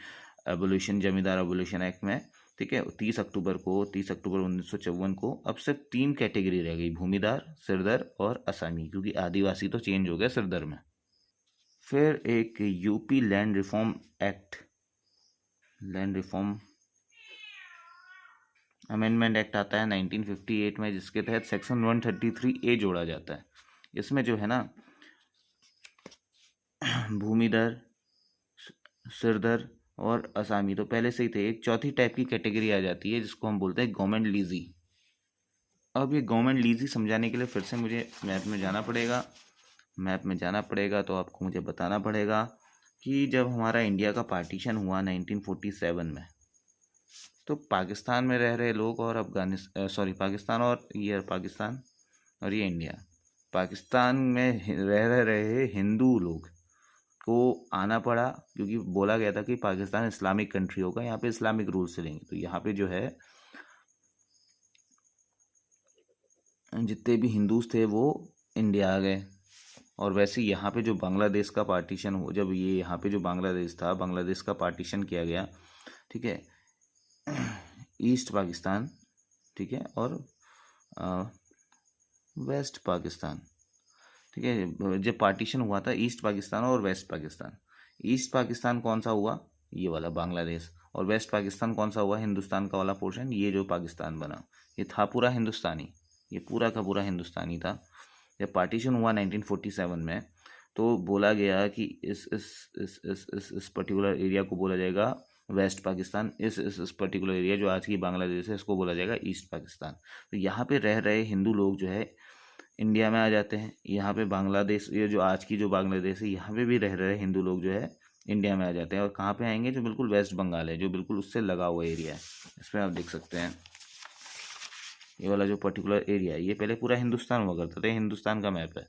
एबोल्यूशन, जमींदार एबोल्यूशन एक्ट में, ठीक है, 30 अक्टूबर 1954 को अब सिर्फ 3 कैटेगरी रह गई: भूमिदार, सिरदर और असामी, क्योंकि आदिवासी तो चेंज हो गया सिरदर में। फिर एक UP land reform act, land reform amendment act आता है 1958 में, जिसके तहत सेक्शन 133A जोड़ा जाता है। इसमें जो है ना भूमिदर, सिरदर और असामी तो पहले से ही थे, एक चौथी टाइप की कैटेगरी आ जाती है जिसको हम बोलते हैं गवर्नमेंट लीजी। अब ये गवर्नमेंट लीजी समझाने के लिए फिर से मुझे मैप में जाना पड़ेगा, तो आपको मुझे बताना पड़ेगा कि जब हमारा इंडिया का पार्टीशन हुआ 1947 में, तो पाकिस्तान में रह रहे लोग और पाकिस्तान और ये इंडिया, पाकिस्तान में रह रहे हिंदू लोग को आना पड़ा, क्योंकि बोला गया था कि पाकिस्तान इस्लामिक कंट्री होगा, यहाँ पे इस्लामिक रूल से लेंगे। तो यहाँ पे जो है जितने भी हिंदूज थे वो इंडिया आ गए। और वैसे यहाँ पे जो बांग्लादेश का पार्टीशन हो, जब ये यहाँ पे जो बांग्लादेश था, बांग्लादेश का पार्टीशन किया गया, ठीक है, ईस्ट पाकिस्तान, ठीक है, और वेस्ट पाकिस्तान। ठीक है, जब पार्टीशन हुआ था ईस्ट पाकिस्तान और वेस्ट पाकिस्तान, ईस्ट पाकिस्तान कौन सा हुआ, ये वाला बांग्लादेश, और वेस्ट पाकिस्तान कौन सा हुआ, हिंदुस्तान का वाला पोर्शन, ये जो पाकिस्तान बना, ये था पूरा हिंदुस्तानी, ये पूरा का पूरा हिंदुस्तानी था। जब पार्टीशन हुआ 1947 में, तो बोला गया कि इस पर्टिकुलर एरिया को बोला जाएगा वेस्ट पाकिस्तान, इस पर्टिकुलर एरिया जो आज की बांग्लादेश है इसको बोला जाएगा ईस्ट पाकिस्तान। तो यहाँ पे रह रहे हिंदू लोग जो है इंडिया में आ जाते हैं, यहाँ पे बांग्लादेश, ये जो आज की जो बांग्लादेश है यहाँ पे भी रह रहे हिंदू लोग जो है इंडिया में आ जाते हैं। और कहाँ पे आएंगे, जो बिल्कुल वेस्ट बंगाल है, जो बिल्कुल उससे लगा हुआ एरिया है, इसमें आप देख सकते हैं ये वाला जो पर्टिकुलर एरिया है, ये पहले पूरा हिंदुस्तान हुआ करता था, हिंदुस्तान का मैप है।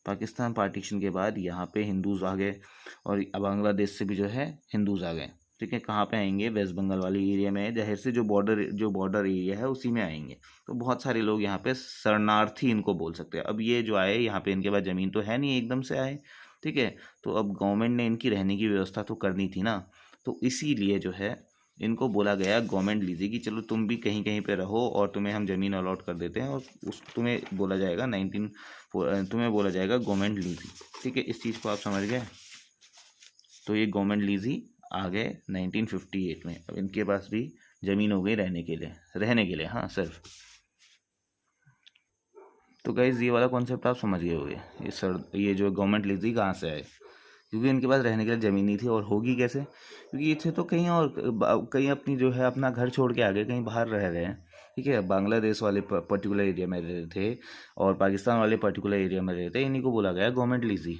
पाकिस्तान पार्टीशन के बाद यहाँ पे हिंदूज आ गए, और बांग्लादेश से भी जो है हिंदूज आ गए। ठीक है, कहाँ पे आएंगे, वेस्ट बंगाल वाली एरिया में, जाहिर से जो बॉर्डर एरिया है उसी में आएंगे। तो बहुत सारे लोग यहाँ पे शरणार्थी इनको बोल सकते हैं। अब ये जो आए यहाँ पे, इनके पास ज़मीन तो है नहीं, एकदम से आए, ठीक है, तो अब गवर्नमेंट ने इनकी रहने की व्यवस्था तो करनी थी ना, तो इसीलिए जो है इनको बोला गया गवर्नमेंट लीजिए कि चलो तुम भी कहीं कहीं पे रहो और तुम्हें हम ज़मीन अलॉट कर देते हैं, और उस तुम्हें बोला जाएगा तुम्हें बोला जाएगा गवर्नमेंट लीजी। ठीक है, इस चीज़ को आप समझ गए। तो ये गवर्नमेंट लीजी आ गए 1958 में। अब इनके पास भी ज़मीन हो गई रहने के लिए, हाँ सिर्फ। तो गाइज ये वाला कॉन्सेप्ट आप समझ गए होंगे, ये जो गवर्नमेंट लीजी कहाँ से आए, क्योंकि इनके पास रहने के लिए ज़मीन नहीं थी। और होगी कैसे, क्योंकि ये थे तो कहीं और कहीं अपनी जो है अपना घर छोड़ के आ गए, कहीं बाहर रह रहे हैं। ठीक है, बांग्लादेश वाले पर्टिकुलर एरिया में रह रहे थे, और पाकिस्तान वाले पर्टिकुलर एरिया में रहते, इन्हीं को बोला गया गवर्नमेंट लीजी।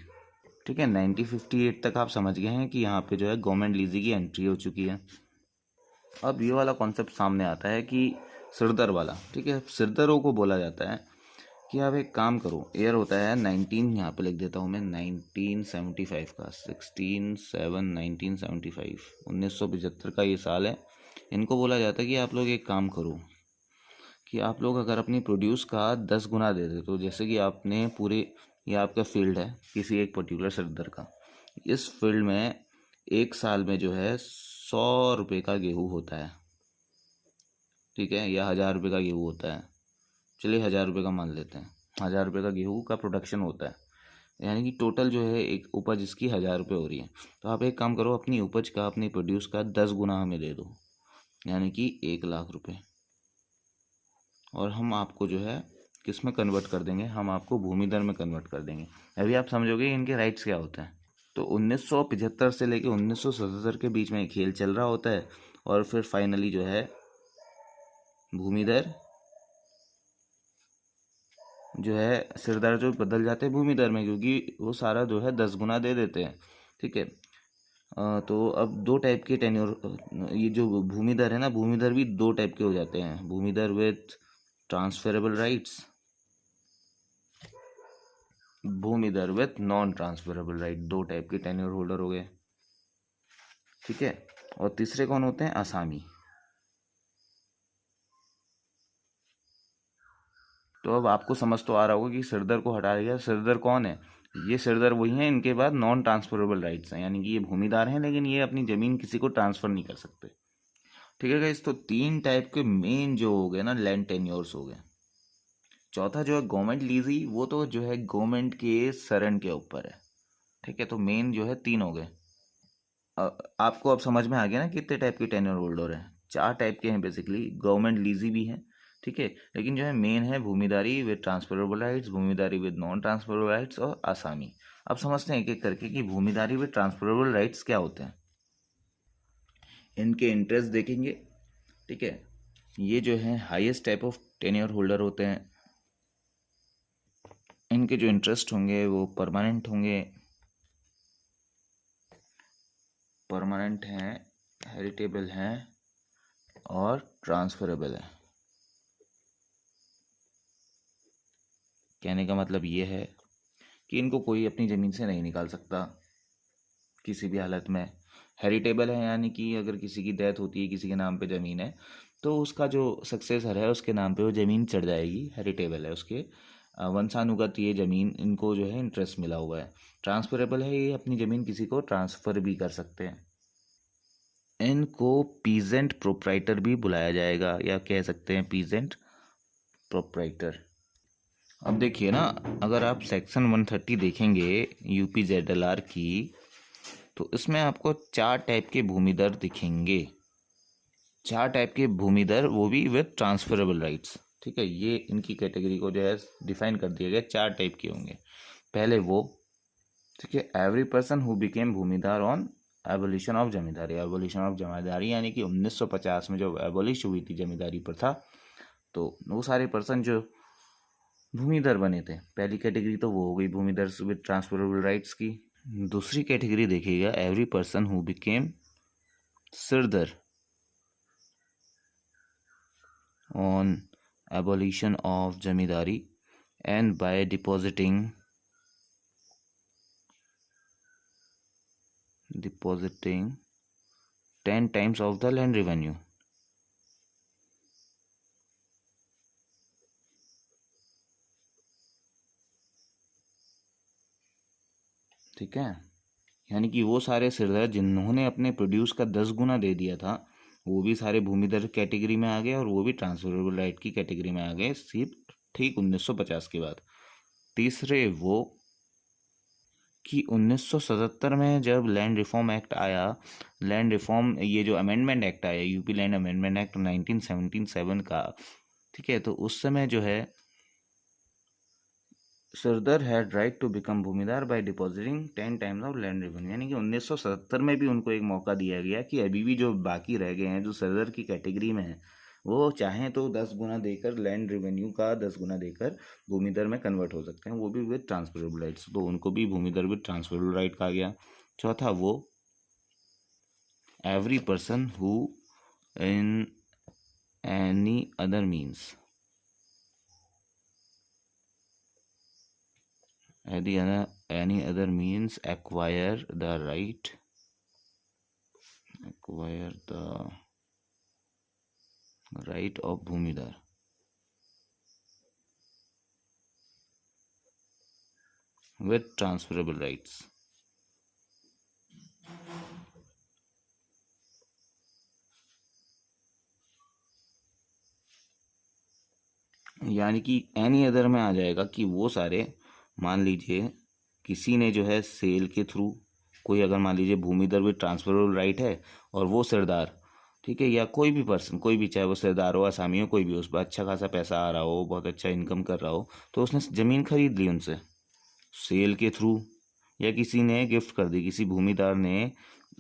ठीक है, 1958 तक आप समझ गए हैं कि यहाँ पे जो है गवर्नमेंट लीजी की एंट्री हो चुकी है। अब ये वाला कॉन्सेप्ट सामने आता है कि सिरदर वाला। ठीक है, सिरदरों को बोला जाता है कि आप एक काम करो, ईयर होता है 19, यहाँ पे लिख देता हूँ मैं 1975 का, 16/7/1975, 1975 का ये साल है। इनको बोला जाता है कि आप लोग एक काम करो कि आप लोग अगर अपनी प्रोड्यूस का 10 गुना दे दे, तो जैसे कि आपने पूरे, ये आपका फील्ड है किसी एक पर्टिकुलर सिरदर का, इस फील्ड में एक साल में जो है 100 रुपये का गेहूँ होता है। ठीक है, या 1000 रुपये का गेहूँ होता है, चलिए 1000 रुपये का मान लेते हैं, 1000 रुपये का गेहूँ का प्रोडक्शन होता है, यानी कि टोटल जो है एक उपज इसकी 1000 रुपये हो रही है। तो आप एक काम करो, अपनी उपज का, अपनी प्रोड्यूस का 10 गुना हमें दे दो, यानी कि 1 लाख रुपये, और हम आपको जो है किस में कन्वर्ट कर देंगे, हम आपको भूमि दर में कन्वर्ट कर देंगे। अभी आप समझोगे इनके राइट्स क्या होते हैं। तो 1975 से लेके 1977 के बीच में एक खेल चल रहा होता है, और फिर फाइनली जो है भूमि दर जो है सिरदर जो बदल जाते हैं भूमि दर में, क्योंकि वो सारा जो है 10 गुना दे देते हैं। ठीक है, तो अब दो टाइप के टेन्योर, ये जो भूमि दर है ना, भूमि दर भी दो टाइप के हो जाते हैं, भूमि दर विथ ट्रांसफरेबल राइट्स, भूमि दर विथ नॉन ट्रांसफरेबल राइट, दो टाइप के टेन्योर होल्डर हो गए। ठीक है, और तीसरे कौन होते हैं, आसामी। तो अब आपको समझ तो आ रहा होगा कि सिरदर को हटा दिया। सिरदर कौन है, ये सिरदर वही हैं, इनके बाद नॉन ट्रांसफरेबल राइट्स हैं, यानी कि ये भूमिदार हैं लेकिन ये अपनी ज़मीन किसी को ट्रांसफ़र नहीं कर सकते। ठीक है गाइस, तो 3 टाइप के मेन जो हो गए ना लैंड टेन्योर्स हो गए। चौथा जो है गवर्नमेंट लीजी, वो तो जो है गवर्नमेंट के शरण के ऊपर है। ठीक है, तो मेन जो है 3 हो गए। आपको अब समझ में आ गया ना कितने टाइप के टेन्योर होल्डर हैं, 4 टाइप के हैं बेसिकली, गवर्नमेंट लीजी भी हैं। ठीक है, लेकिन जो है मेन है भूमिदारी विद ट्रांसफरेबल राइट्स, भूमिदारी विद नॉन ट्रांसफरेबल राइट्स, और आसामी। अब समझते हैं एक एक करके कि भूमिदारी विद ट्रांसफरेबल राइट्स क्या होते हैं, इनके इंटरेस्ट देखेंगे। ठीक है, ये जो है highest type of tenure holder होते हैं, इनके जो इंटरेस्ट होंगे वो परमानेंट होंगे, परमानेंट हैं, हेरिटेबल हैं, और ट्रांसफरेबल है। कहने का मतलब ये है कि इनको कोई अपनी ज़मीन से नहीं निकाल सकता किसी भी हालत में। हेरिटेबल है, यानी कि अगर किसी की डेथ होती है, किसी के नाम पे ज़मीन है, तो उसका जो सक्सेसर है उसके नाम पे वो ज़मीन चढ़ जाएगी। हेरिटेबल है, उसके वंशानुगत ये ज़मीन, इनको जो है इंटरेस्ट मिला हुआ है। ट्रांसफरेबल है, ये अपनी ज़मीन किसी को ट्रांसफ़र भी कर सकते हैं। इनको पीजेंट प्रोप्राइटर भी बुलाया जाएगा, या कह सकते हैं पीजेंट प्रोप्राइटर। अब देखिए ना, अगर आप सेक्शन 130 देखेंगे यूपी ZLR की, तो इसमें आपको 4 टाइप के भूमिदर दिखेंगे। 4 टाइप के भूमिदर, वो भी विद ट्रांसफरेबल राइट्स। ठीक है, ये इनकी कैटेगरी को जो है डिफाइन कर दिया गया, 4 टाइप के होंगे। पहले वो, ठीक है, एवरी पर्सन हु बिकेम भूमिदार on abolition of zamindari. Abolition of zamindari यानी कि 1950 में जब एबोलिश हुई थी जमींदारी प्रथा, तो वो सारे पर्सन जो भूमिदर बने थे, पहली कैटेगरी तो वो हो गई भूमिदर विद ट्रांसफरेबल राइट्स की। दूसरी कैटेगरी देखिएगा, एवरी पर्सन हु बिकेम सिरदर on abolition of zamindari and by depositing 10 times of the land revenue। ठीक है, यानी कि वो सारे सिरदार जिन्होंने अपने प्रोड्यूस का 10 गुना दे दिया था, वो भी सारे भूमिदर कैटेगरी में आ गए और वो भी ट्रांसफरेबल राइट की कैटेगरी में आ गए, सिर्फ ठीक 1950 के बाद। तीसरे वो कि 1977 में जब लैंड रिफॉर्म एक्ट आया, लैंड रिफॉर्म, ये जो अमेंडमेंट एक्ट आया, यूपी लैंड अमेंडमेंट एक्ट 1977 का, ठीक है, तो उस समय जो है सरदार हैड राइट टू बिकम भूमिदार by depositing 10 times of land revenue. यानी कि 1977 में भी उनको एक मौका दिया गया कि अभी भी जो बाकी रह गए हैं, जो सरदार की कैटेगरी में है, वो चाहें तो 10 गुना देकर, लैंड रेवेन्यू का 10 गुना देकर भूमिदर में कन्वर्ट हो सकते हैं, वो भी विद ट्रांसफरेबल राइट्स। तो उनको भी भूमिदर विद ट्रांसफरेबल राइट कहा गया। चौथा वो, every person who in any other means, any other means acquire the right of भूमिदार with transferable rights। यानी कि एनी अदर में आ जाएगा कि वो सारे, मान लीजिए किसी ने जो है सेल के थ्रू, कोई अगर मान लीजिए भूमिदर विद ट्रांसफरेबल राइट है और वो सरदार, ठीक है, या कोई भी पर्सन, कोई भी, चाहे वो सरदार हो, आसामी हो, कोई भी, उस पर अच्छा खासा पैसा आ रहा हो, बहुत अच्छा इनकम कर रहा हो, तो उसने ज़मीन खरीद ली उनसे सेल के थ्रू, या किसी ने गिफ्ट कर दी, किसी भूमिदार ने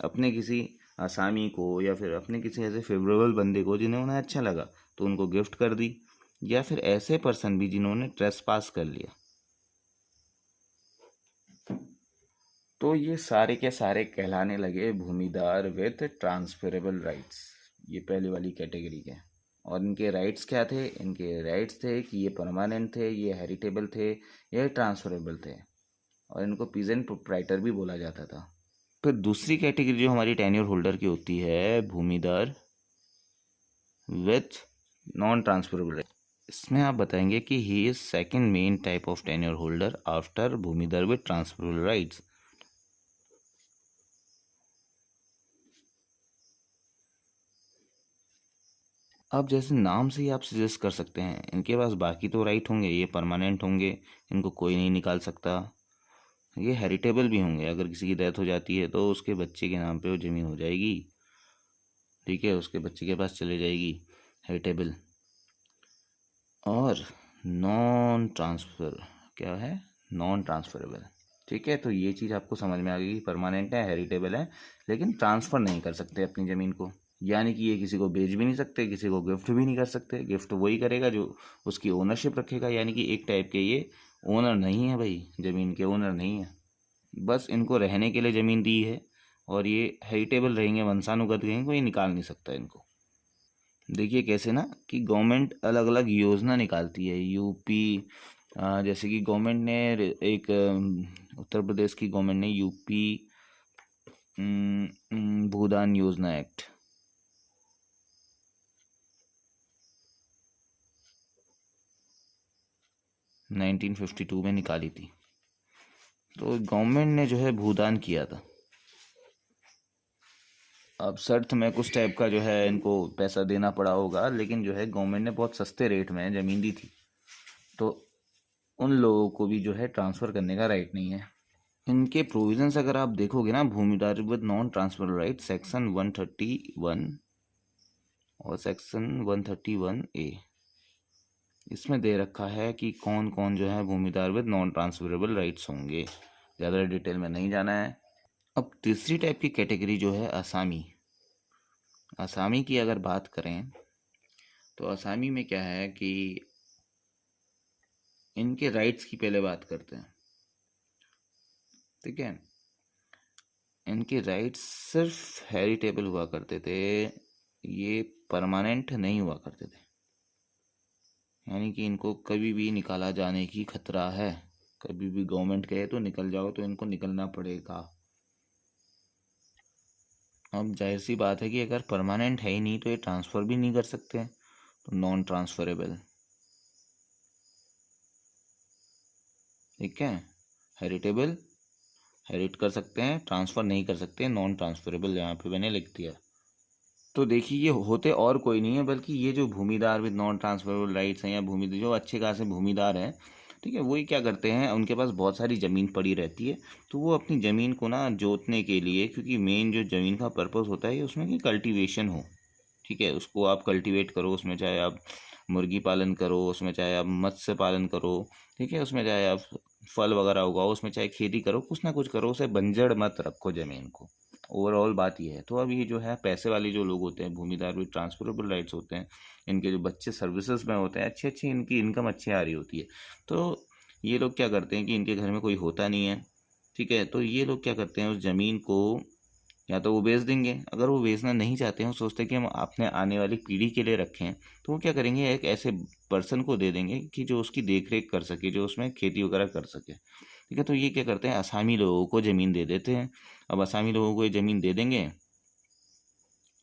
अपने किसी आसामी को या फिर अपने किसी ऐसे फेवरेबल बंदे को जिन्हें उन्हें अच्छा लगा, तो उनको गिफ्ट कर दी, या फिर ऐसे पर्सन भी जिन्होंने ट्रेस पास कर लिया। तो ये सारे के सारे कहलाने लगे भूमिदार विद ट्रांसफरेबल राइट्स, ये पहली वाली कैटेगरी के। और इनके राइट्स क्या थे? इनके राइट्स थे कि ये परमानेंट थे, ये हेरिटेबल थे, ये ट्रांसफरेबल थे, और इनको पीजेंट प्रोप्राइटर भी बोला जाता था। फिर दूसरी कैटेगरी जो हमारी टेन्योर होल्डर की होती है, भूमिदार विथ नॉन ट्रांसफरेबल। इसमें आप बताएंगे कि he is second main type of tenure holder after भूमिदार विथ ट्रांसफरेबल राइट्स। अब जैसे नाम से ही आप सजेस्ट कर सकते हैं, इनके पास बाकी तो राइट होंगे, ये परमानेंट होंगे, इनको कोई नहीं निकाल सकता, ये हेरिटेबल भी होंगे, अगर किसी की डेथ हो जाती है तो उसके बच्चे के नाम पे वो ज़मीन हो जाएगी, ठीक है, उसके बच्चे के पास चले जाएगी, हेरिटेबल। और नॉन ट्रांसफर क्या है? Non transferable. ठीक है, तो ये चीज़ आपको समझ में आ गई कि परमानेंट है, हेरिटेबल है, लेकिन ट्रांसफ़र नहीं कर सकते अपनी ज़मीन को, यानी कि ये किसी को बेच भी नहीं सकते, किसी को गिफ्ट भी नहीं कर सकते। गिफ्ट वही करेगा जो उसकी ओनरशिप रखेगा, यानी कि एक टाइप के ये ओनर नहीं है भाई, ज़मीन के ओनर नहीं है, बस इनको रहने के लिए ज़मीन दी है, और ये हेरिटेबल रहेंगे, वंशानुगत रहेंगे, कोई निकाल नहीं सकता इनको। देखिए कैसे ना कि गवर्नमेंट अलग अलग योजना निकालती है, यूपी जैसे कि गवर्नमेंट ने एक उत्तर प्रदेश की गवर्नमेंट ने यूपी भूदान योजना एक्ट 1952 में निकाली थी। तो गवर्नमेंट ने जो है भूदान किया था। अब शर्त में कुछ टाइप का जो है इनको पैसा देना पड़ा होगा, लेकिन जो है गवर्नमेंट ने बहुत सस्ते रेट में ज़मीन दी थी। तो उन लोगों को भी जो है ट्रांसफ़र करने का राइट नहीं है। इनके प्रोविजंस अगर आप देखोगे ना, भूमिदार with non transfer right, section 131 और सेक्शन 131A, इसमें दे रखा है कि कौन कौन जो है भूमिदार विद नॉन ट्रांसफरेबल राइट्स होंगे। ज़्यादा डिटेल में नहीं जाना है। अब तीसरी टाइप की कैटेगरी जो है असामी। असामी की अगर बात करें तो असामी में क्या है कि इनके राइट्स की पहले बात करते हैं। ठीक है, इनके राइट्स सिर्फ हेरिटेबल हुआ करते थे, ये परमानेंट नहीं हुआ करते थे। यानी कि इनको कभी भी निकाला जाने की खतरा है। कभी भी गवर्नमेंट कहे तो निकल जाओ तो इनको निकलना पड़ेगा। अब जाहिर सी बात है कि अगर परमानेंट है ही नहीं तो ये ट्रांसफ़र भी नहीं कर सकते, तो नॉन ट्रांसफरेबल। ठीक है, हेरिटेबल हेरिट कर सकते हैं, ट्रांसफ़र नहीं कर सकते, नॉन ट्रांसफरेबल यहाँ पे मैंने लिख दिया। तो देखिए ये होते और कोई नहीं है बल्कि ये जो भूमिदार विद नॉन ट्रांसफरेबल राइट्स हैं, या भूमिदार जो अच्छे खासे भूमिदार हैं, ठीक है, वही क्या करते हैं, उनके पास बहुत सारी ज़मीन पड़ी रहती है, तो वो अपनी ज़मीन को ना जोतने के लिए, क्योंकि मेन जो ज़मीन का पर्पस होता है उसमें कि कल्टीवेशन हो। ठीक है, उसको आप कल्टीवेट करो, उसमें चाहे आप मुर्गी पालन करो, उसमें चाहे आप मत्स्य पालन करो, ठीक है, उसमें चाहे आप फल वगैरह उगाओ, उसमें चाहे खेती करो, कुछ ना कुछ करो, उसे बंजर मत रखो ज़मीन को। ओवरऑल बात ये है। तो अब ये जो है पैसे वाले जो लोग होते हैं, भूमिदार भी ट्रांसफरेबल राइट्स होते हैं, इनके जो बच्चे सर्विसेज में होते हैं, अच्छी अच्छी इनकी इनकम अच्छी आ रही होती है, तो ये लोग क्या करते हैं कि इनके घर में कोई होता नहीं है, ठीक है, तो ये लोग क्या करते हैं, उस ज़मीन को या तो वो बेच देंगे। अगर वो बेचना नहीं चाहते हैं, सोचते हैं कि हम अपने आने वाली पीढ़ी के लिए रखें, तो वो क्या करेंगे, एक ऐसे पर्सन को दे देंगे कि जो उसकी देख रेख कर सके, जो उसमें खेती वगैरह कर सके। ठीक है, तो ये क्या करते हैं, असामी लोगों को ज़मीन दे देते हैं। अब असामी लोगों को ये ज़मीन दे देंगे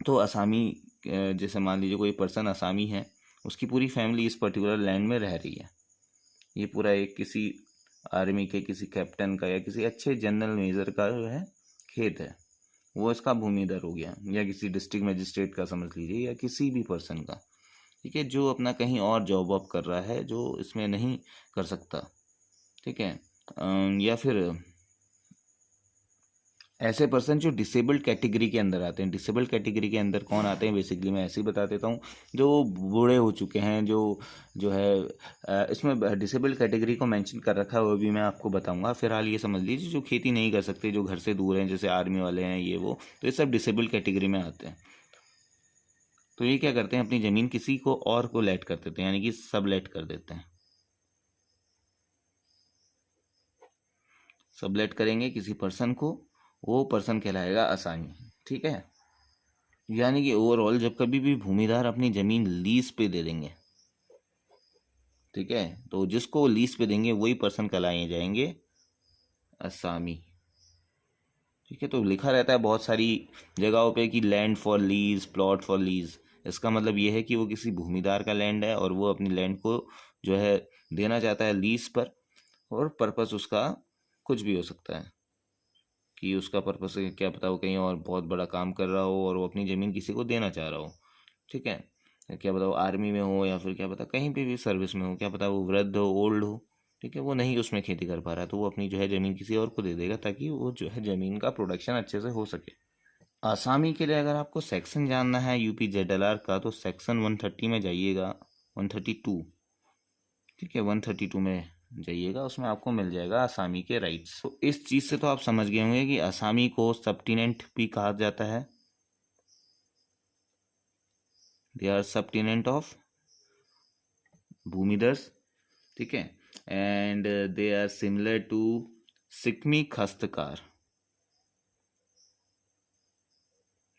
तो असामी, जैसे मान लीजिए कोई पर्सन असामी है, उसकी पूरी फैमिली इस पर्टिकुलर लैंड में रह रही है। ये पूरा एक किसी आर्मी के किसी कैप्टन का या किसी अच्छे जनरल मेजर का जो है खेत है, वो इसका भूमिधर हो गया, या किसी डिस्ट्रिक्ट मजिस्ट्रेट का समझ लीजिए, या किसी भी पर्सन का। ठीक है, जो अपना कहीं और जॉब वॉब कर रहा है, जो इसमें नहीं कर सकता। ठीक है, या फिर ऐसे पर्सन जो डिसेबल्ड कैटेगरी के अंदर आते हैं। डिसेबल्ड कैटेगरी के अंदर कौन आते हैं, बेसिकली मैं ऐसे ही बता देता हूँ, जो बूढ़े हो चुके हैं, जो जो है इसमें डिसेबल्ड कैटेगरी को मेंशन कर रखा है, वो भी मैं आपको बताऊंगा। फिलहाल ये समझ लीजिए जो खेती नहीं कर सकते, जो घर से दूर हैं, जैसे आर्मी वाले हैं, ये वो, तो ये सब डिसेबल्ड कैटेगरी में आते हैं। तो ये क्या करते हैं, अपनी ज़मीन किसी को और को लेट कर देते हैं, यानी कि सब लेट कर देते हैं। सब लेट करेंगे किसी पर्सन को, वो पर्सन कहलाएगा असामी। ठीक है, यानी कि ओवरऑल जब कभी भी भूमिदार अपनी ज़मीन लीज पे दे देंगे, ठीक है, तो जिसको लीज पे देंगे वही पर्सन कहलाए जाएंगे असामी। ठीक है, तो लिखा रहता है बहुत सारी जगहों पे कि land for lease, plot for lease. इसका मतलब ये है कि वो किसी भूमिदार का लैंड है और वो अपनी लैंड को जो है देना चाहता है लीज पर, और पर्पस उसका कुछ भी हो सकता है, कि उसका पर्पस है क्या पता, वो कहीं और बहुत बड़ा काम कर रहा हो और वो अपनी ज़मीन किसी को देना चाह रहा हो। ठीक है, क्या पता वो आर्मी में हो, या फिर क्या पता कहीं पे भी सर्विस में हो, क्या पता वो वृद्ध हो, ओल्ड हो। ठीक है, वो नहीं उसमें खेती कर पा रहा है, तो वो अपनी जो है ज़मीन किसी और को दे देगा, ताकि वो जो है ज़मीन का प्रोडक्शन अच्छे से हो सके। आसामी के लिए अगर आपको सेक्शन जानना है यूपी जेडएलआर का, तो सेक्शन 130 में जाइएगा, 132। ठीक है, 132 में जाइएगा, उसमें आपको मिल जाएगा आसामी के राइट्स। तो इस चीज़ से तो आप समझ गए होंगे कि आसामी को सबटेनेंट भी कहा जाता है। दे आर सबटेनेंट ऑफ भूमिदर्स। ठीक है, and they are similar to सिक्मी खस्तकार।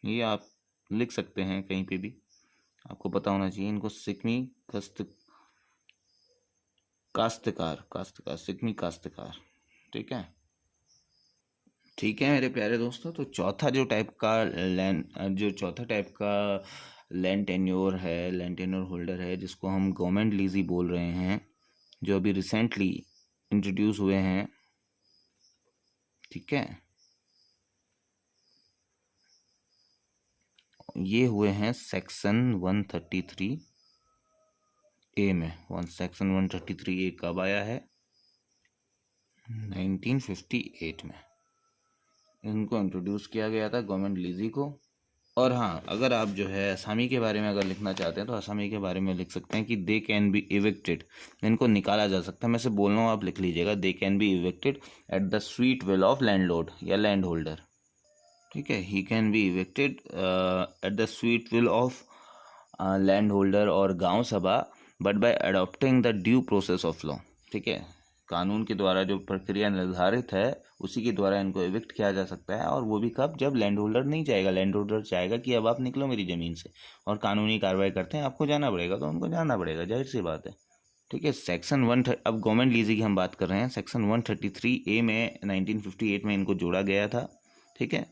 ये आप लिख सकते हैं कहीं पे भी, आपको पता होना चाहिए इनको। सिक्मी खस्त काश्तकार, काश्तकार, सिक्मी काश्तकार। ठीक है, ठीक है मेरे प्यारे दोस्तों, तो चौथा जो टाइप का लैंड, जो चौथा टाइप का लैंड टेन्योर है, लैंड टेन्योर होल्डर है, जिसको हम गवर्नमेंट लीजी बोल रहे हैं, जो अभी रिसेंटली इंट्रोड्यूस हुए हैं। ठीक है, ये हुए हैं सेक्शन 133A में। सेक्शन 133A कब आया है, 1958 में इनको इंट्रोड्यूस किया गया था, गवर्नमेंट लीजी को। और हाँ, अगर आप जो है असामी के बारे में अगर लिखना चाहते हैं तो असामी के बारे में लिख सकते हैं कि दे कैन बी इविक्टेड, इनको निकाला जा सकता है। मैं से बोल रहा हूँ, आप लिख लीजिएगा, they can be evicted at the sweet will of landlord या लैंड होल्डर। ठीक है, he can be evicted at the sweet will of land holder और गांव सभा, but by adopting the due process of law. ठीक है, कानून के द्वारा जो प्रक्रिया निर्धारित है उसी के द्वारा इनको इविक्ट किया जा सकता है। और वो भी कब? जब लैंड होल्डर नहीं चाहेगा। लैंड होल्डर चाहेगा कि अब आप निकलो मेरी ज़मीन से, और कानूनी कार्रवाई करते हैं, आपको जाना पड़ेगा तो उनको जाना पड़ेगा, जाहिर सी बात है। ठीक है, सेक्शन 1 अब गवर्नमेंट लीजी की हम बात कर रहे हैं। सेक्शन 133A में 1958 में इनको जोड़ा गया था। ठीक है,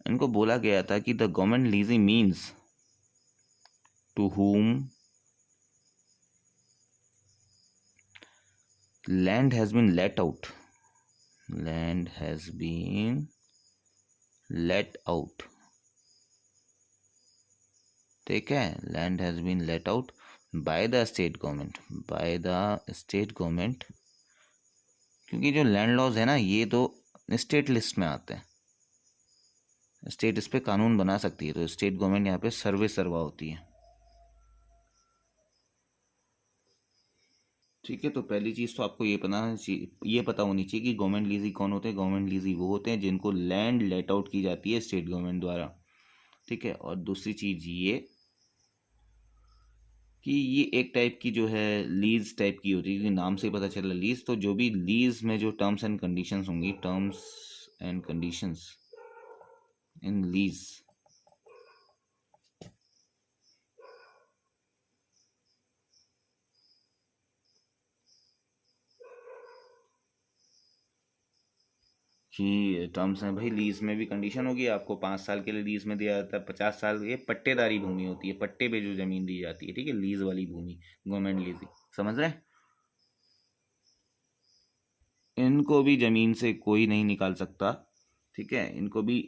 इनको बोला गया था कि the government lessee means to whom land has been let out, land has been let out। ठीक है, land has been let out by the state government, by the state government, क्योंकि जो लैंड लॉज है ना ये तो state list में आते हैं, स्टेट इस पे कानून बना सकती है, तो स्टेट गवर्नमेंट यहाँ पे सर्वे सर्वा होती है। ठीक है, तो पहली चीज़ तो आपको ये पता होनी चाहिए कि गवर्नमेंट लीजी कौन होते हैं। गवर्नमेंट लीजी वो होते हैं जिनको लैंड लेट आउट की जाती है स्टेट गवर्नमेंट द्वारा। ठीक है, और दूसरी चीज़ ये कि ये एक टाइप की जो है लीज टाइप की होती है, क्योंकि नाम से ही पता चल रहा है लीज। तो जो भी लीज में जो टर्म्स एंड कंडीशंस होंगी, terms and conditions in lease, कि टर्म्स हैं भाई, लीज में भी कंडीशन होगी। आपको 5 साल के लिए लीज में दिया जाता है, 50 साल। ये पट्टेदारी भूमि होती है, पट्टे पे जो जमीन दी जाती है। ठीक है, लीज वाली भूमि, गवर्नमेंट लीज, समझ रहे हैं। इनको भी जमीन से कोई नहीं निकाल सकता। ठीक है, इनको भी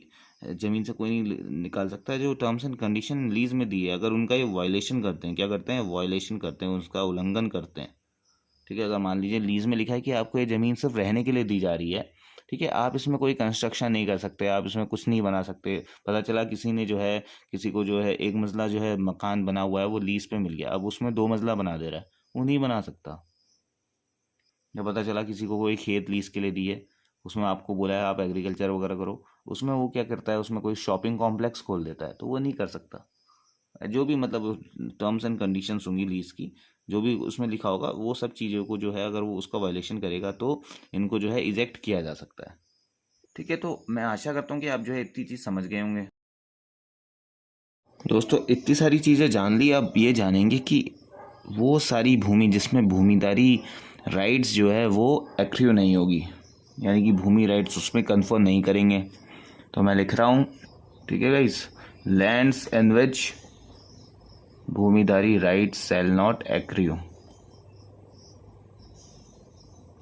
जमीन से कोई नहीं निकाल सकता। जो टर्म्स एंड कंडीशन लीज में दी है, अगर उनका ये वायलेशन करते हैं, क्या करते हैं? वायलेशन करते हैं, उसका उल्लंघन करते हैं। ठीक है, अगर मान लीजिए लीज में लिखा है कि आपको ये ज़मीन सिर्फ रहने के लिए दी जा रही है। ठीक है, आप इसमें कोई कंस्ट्रक्शन नहीं कर सकते, आप इसमें कुछ नहीं बना सकते। पता चला किसी ने जो है, किसी को जो है एक मंजिला जो है मकान बना हुआ है वो लीज पे मिल गया, अब उसमें 2 मंजिला बना दे रहा है, वो नहीं बना सकता। या पता चला किसी को कोई खेत लीज के लिए दी है, उसमें आपको बोला है आप एग्रीकल्चर वगैरह करो, उसमें वो क्या करता है, उसमें कोई शॉपिंग कॉम्प्लेक्स खोल देता है, तो वो नहीं कर सकता। जो भी मतलब टर्म्स एंड कंडीशंस होंगी लीज की, जो भी उसमें लिखा होगा, वो सब चीज़ों को जो है अगर वो उसका वायलेशन करेगा तो इनको जो है इजेक्ट किया जा सकता है। ठीक है, तो मैं आशा करता हूँ कि आप जो है इतनी चीज़ समझ गए होंगे। दोस्तों, इतनी सारी चीज़ें जान ली, अब ये जानेंगे कि वो सारी भूमि जिसमें भूमिदारी राइट्स जो है वो एक्रियो नहीं होगी, यानी कि भूमि राइट्स उसमें कन्फर्म नहीं करेंगे। तो मैं लिख रहा हूँ, ठीक है guys, lands in which bhumidhari rights shall not accrue.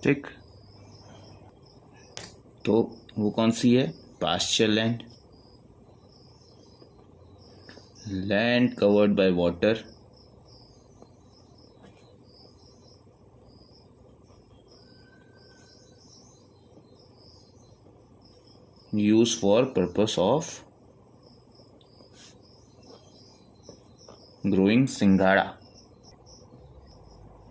ठीक, तो वो कौन सी है? Pasture land, land covered by water, use for purpose of growing singhara.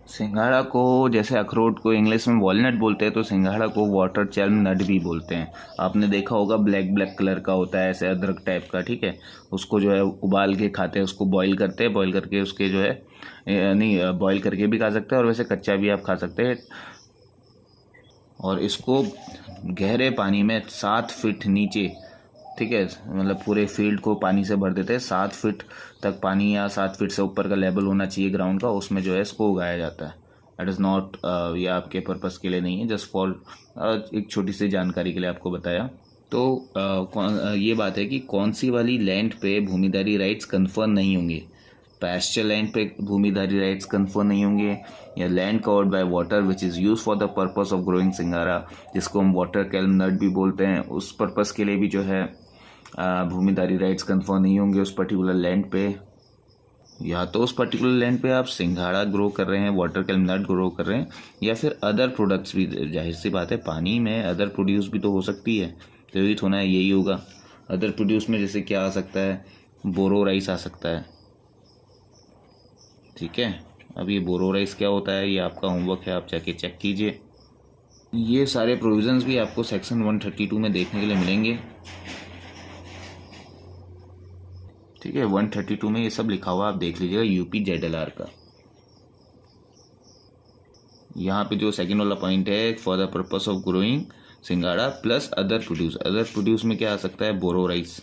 सिंघाड़ा को, जैसे अखरोट को इंग्लिश में वॉलनट बोलते हैं, तो सिंघाड़ा को वाटर चैल्म नट भी बोलते हैं। आपने देखा होगा, ब्लैक ब्लैक कलर का होता है, ऐसे अदरक टाइप का। ठीक है, उसको जो है उबाल के खाते हैं, उसको बॉईल करते हैं, बॉईल करके उसके जो है नहीं, बॉईल करके भी खा सकते हैं और वैसे कच्चा भी आप खा सकते हैं। और इसको गहरे पानी में 7 फीट नीचे, ठीक है, मतलब पूरे फील्ड को पानी से भर देते हैं, 7 फीट तक पानी या 7 फीट से ऊपर का लेवल होना चाहिए ग्राउंड का, उसमें जो है इसको उगाया जाता है। इट इज़ नॉट, ये आपके पर्पस के लिए नहीं है, जस्ट फॉर एक छोटी सी जानकारी के लिए आपको बताया। तो ये बात है कि कौन सी वाली लैंड पे भूमिदारी राइट्स कन्फर्म नहीं होंगे। पैस्चर लैंड पे भूमिदारी राइट्स कन्फर्म नहीं होंगे, या land covered by water which is use for the purpose of growing singhara, जिसको हम वाटर कैल्म नट भी बोलते हैं, उस पर्पस के लिए भी जो है भूमिदारी राइट्स कन्फर्म नहीं होंगे उस पर्टिकुलर लैंड पे। या तो उस पर्टिकुलर लैंड पे आप सिंघाड़ा ग्रो कर रहे हैं, वाटर कैलमनाट ग्रो कर रहे हैं, या फिर अदर प्रोडक्ट्स भी। जाहिर सी बात है, पानी में अदर प्रोड्यूस भी तो हो सकती है, तो ये थोड़ा यही होगा। अदर प्रोड्यूस में जैसे क्या आ सकता है, बोरो राइस आ सकता है। ठीक है, अब ये बोरो राइस क्या होता है, ये आपका होमवर्क है, आप जाके चेक कीजिए। ये सारे प्रोविजंस भी आपको सेक्शन 132 में देखने के लिए मिलेंगे। ठीक है, 132 में ये सब लिखा हुआ आप देख लीजिएगा, यूपी ZLR का। यहाँ पे जो सेकंड वाला पॉइंट है, for the purpose of growing singhara plus other produce. Other produce में क्या आ सकता है, बोरो राइस।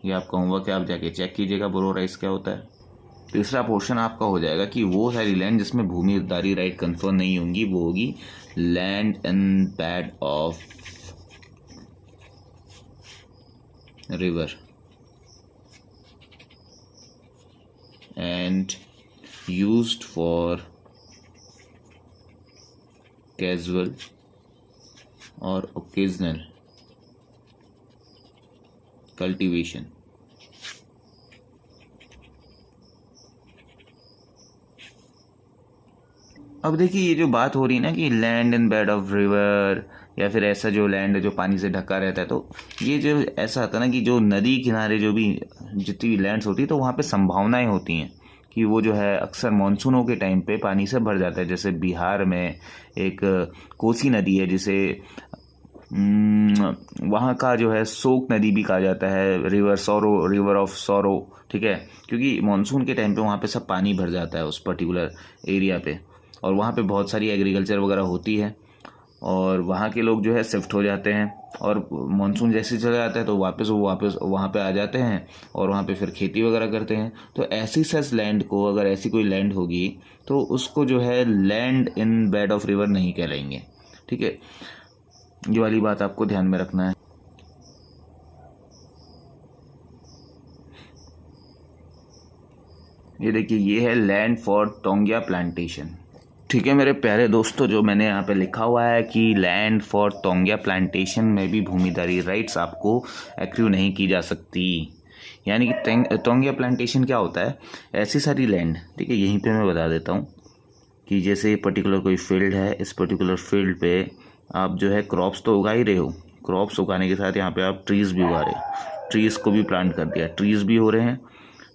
ये आपका होमवर्क है, आप जाके चेक कीजिएगा बोरो राइस क्या होता है। तीसरा पोर्शन आपका हो जाएगा कि वो सारी लैंड जिसमें भूमिदारी राइट कंफर्म नहीं होंगी, वो होगी land in bed of river and used for casual or occasional cultivation। अब देखिए, ये जो बात हो रही है ना कि land in bed of river, या फिर ऐसा जो लैंड है जो पानी से ढका रहता है, तो ये जो ऐसा आता है ना कि जो नदी किनारे जो भी जितनी भी लैंड्स होती है, तो वहाँ पे संभावनाएं होती हैं कि वो जो है अक्सर मानसूनों के टाइम पे पानी से भर जाता है। जैसे बिहार में एक कोसी नदी है, जिसे वहाँ का जो है शोक नदी भी कहा जाता है, रिवर ऑफ सौरो। ठीक है, क्योंकि मानसून के टाइम पे वहाँ पे सब पानी भर जाता है उस पर्टिकुलर एरिया पे, और वहाँ पे बहुत सारी एग्रीकल्चर वगैरह होती है, और वहाँ के लोग जो है शिफ्ट हो जाते हैं, और मानसून जैसे चला जाता है तो वापस वहाँ पे आ जाते हैं, और वहाँ पे फिर खेती वगैरह करते हैं। तो ऐसी सच लैंड को, अगर ऐसी कोई लैंड होगी, तो उसको जो है land in bed of river नहीं कहलाएंगे। ठीक है, ये वाली बात आपको ध्यान में रखना है। ये देखिए, ये है लैंड फॉर टोंगिया प्लांटेशन। ठीक है मेरे प्यारे दोस्तों, जो मैंने यहाँ पे लिखा हुआ है कि लैंड फॉर टोंगिया प्लांटेशन में भी भूमिदारी राइट्स आपको एक्रू नहीं की जा सकती। यानी कि टोंगिया प्लांटेशन क्या होता है, ऐसी सारी लैंड। ठीक है, यहीं पे मैं बता देता हूँ कि जैसे पर्टिकुलर कोई फील्ड है, इस पर्टिकुलर फील्ड पे आप जो है क्रॉप्स तो उगा ही रहे हो, क्रॉप्स उगाने के साथ यहाँ पे आप ट्रीज़ भी उगा रहे हो, ट्रीज़ को भी प्लांट कर दिया, ट्रीज़ भी हो रहे हैं।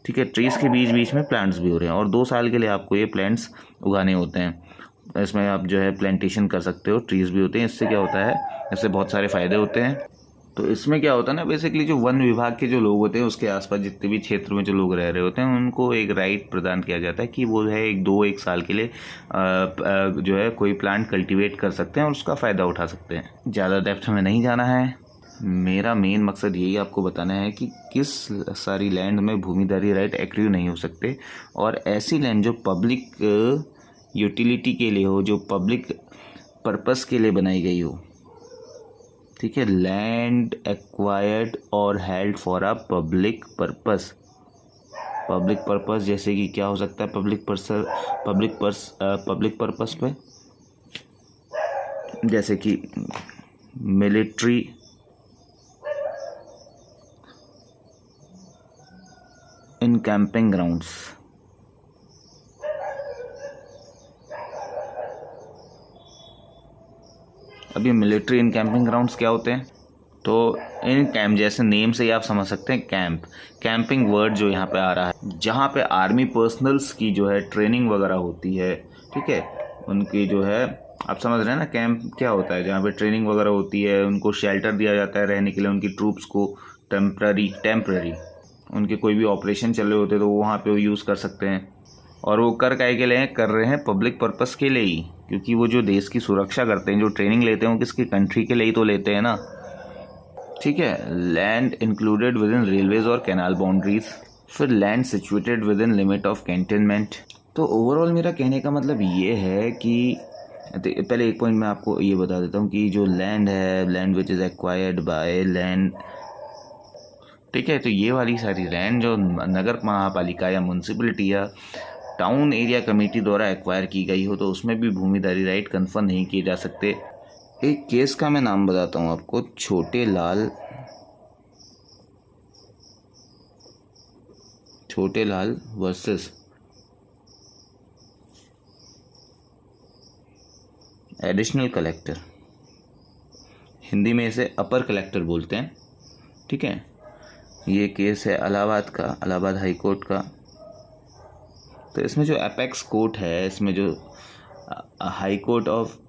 ठीक है, ट्रीज़ के बीच बीच में प्लांट्स भी हो रहे हैं, और 2 साल के लिए आपको ये प्लांट्स उगाने होते हैं। इसमें आप जो है प्लांटेशन कर सकते हो, ट्रीज़ भी होते हैं। इससे क्या होता है, इससे बहुत सारे फ़ायदे होते हैं। तो इसमें क्या होता है ना, बेसिकली जो वन विभाग के जो लोग होते हैं, उसके आसपास जितने भी क्षेत्र में जो लोग रह रहे होते हैं, उनको एक राइट प्रदान किया जाता है कि वो है एक साल के लिए जो है कोई प्लांट कल्टीवेट कर सकते हैं और उसका फ़ायदा उठा सकते हैं। ज़्यादा डेप्थ में नहीं जाना है, मेरा मेन मकसद यही आपको बताना है कि किस सारी लैंड में भूमिदारी राइट एक्रू नहीं हो सकते, और ऐसी लैंड जो पब्लिक यूटिलिटी के लिए हो, जो पब्लिक पर्पस के लिए बनाई गई हो। ठीक है, लैंड एक्वायर्ड और held for a public purpose. Public purpose जैसे कि क्या हो सकता है, पब्लिक पर्पस पे जैसे कि मिलिट्री, इन कैंपिंग ग्राउंड्स। अब ये मिलिट्री इन कैंपिंग ग्राउंड्स क्या होते हैं, तो इन कैंप, जैसे नेम से ही आप समझ सकते हैं, कैंपिंग वर्ड जो यहाँ पे आ रहा है, जहाँ पे आर्मी पर्सनल्स की जो है ट्रेनिंग वगैरह होती है। ठीक है, उनकी जो है, आप समझ रहे हैं ना, कैंप क्या होता है, जहाँ पे ट्रेनिंग वगैरह होती है, उनको शेल्टर दिया जाता है रहने के लिए, उनकी ट्रूप्स को टेम्पररी उनके कोई भी ऑपरेशन चल रहे होते हैं तो वो वहाँ पे वो यूज़ कर सकते हैं। और वो कर के लिए कर रहे हैं पब्लिक पर्पस के लिए ही, क्योंकि वो जो देश की सुरक्षा करते हैं, जो ट्रेनिंग लेते हैं, वो किसकी कंट्री के लिए ही तो लेते हैं ना। ठीक है, land included with in railways और कैनाल बाउंड्रीज, फिर land situated with in limit of cantonment. तो ओवरऑल मेरा कहने का मतलब ये है कि पहले एक पॉइंट मैं आपको ये बता देता हूँ कि जो लैंड है, land which is acquired by land. ठीक है, तो ये वाली सारी लैंड जो नगर महापालिका या म्यूनसिपलिटी या टाउन एरिया कमेटी द्वारा एक्वायर की गई हो, तो उसमें भी भूमिदारी राइट कन्फर्म नहीं किए जा सकते। एक केस का मैं नाम बताता हूँ आपको, छोटे लाल। छोटे लाल वर्सेस एडिशनल कलेक्टर, हिंदी में इसे अपर कलेक्टर बोलते हैं, ठीक है। ये केस है इलाहाबाद का, इलाहाबाद हाई कोर्ट का। तो इसमें जो एपेक्स कोर्ट है, इसमें जो हाई कोर्ट ऑफ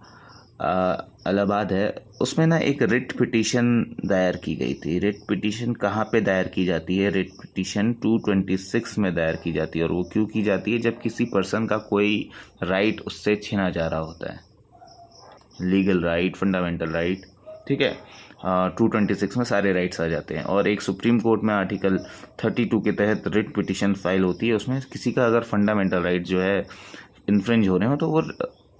इलाहाबाद है, उसमें ना एक रिट पिटीशन दायर की गई थी। रिट पिटीशन कहाँ पे दायर की जाती है? रिट पिटीशन 226 में दायर की जाती है। और वो क्यों की जाती है? जब किसी पर्सन का कोई राइट उससे छीना जा रहा होता है, लीगल राइट, फंडामेंटल राइट, ठीक है। 226 में सारे राइट्स आ जाते हैं। और एक सुप्रीम कोर्ट में आर्टिकल 32 के तहत रिट पिटीशन फाइल होती है। उसमें किसी का अगर फंडामेंटल राइट जो है इन्फ्रिंज हो रहे हो तो वो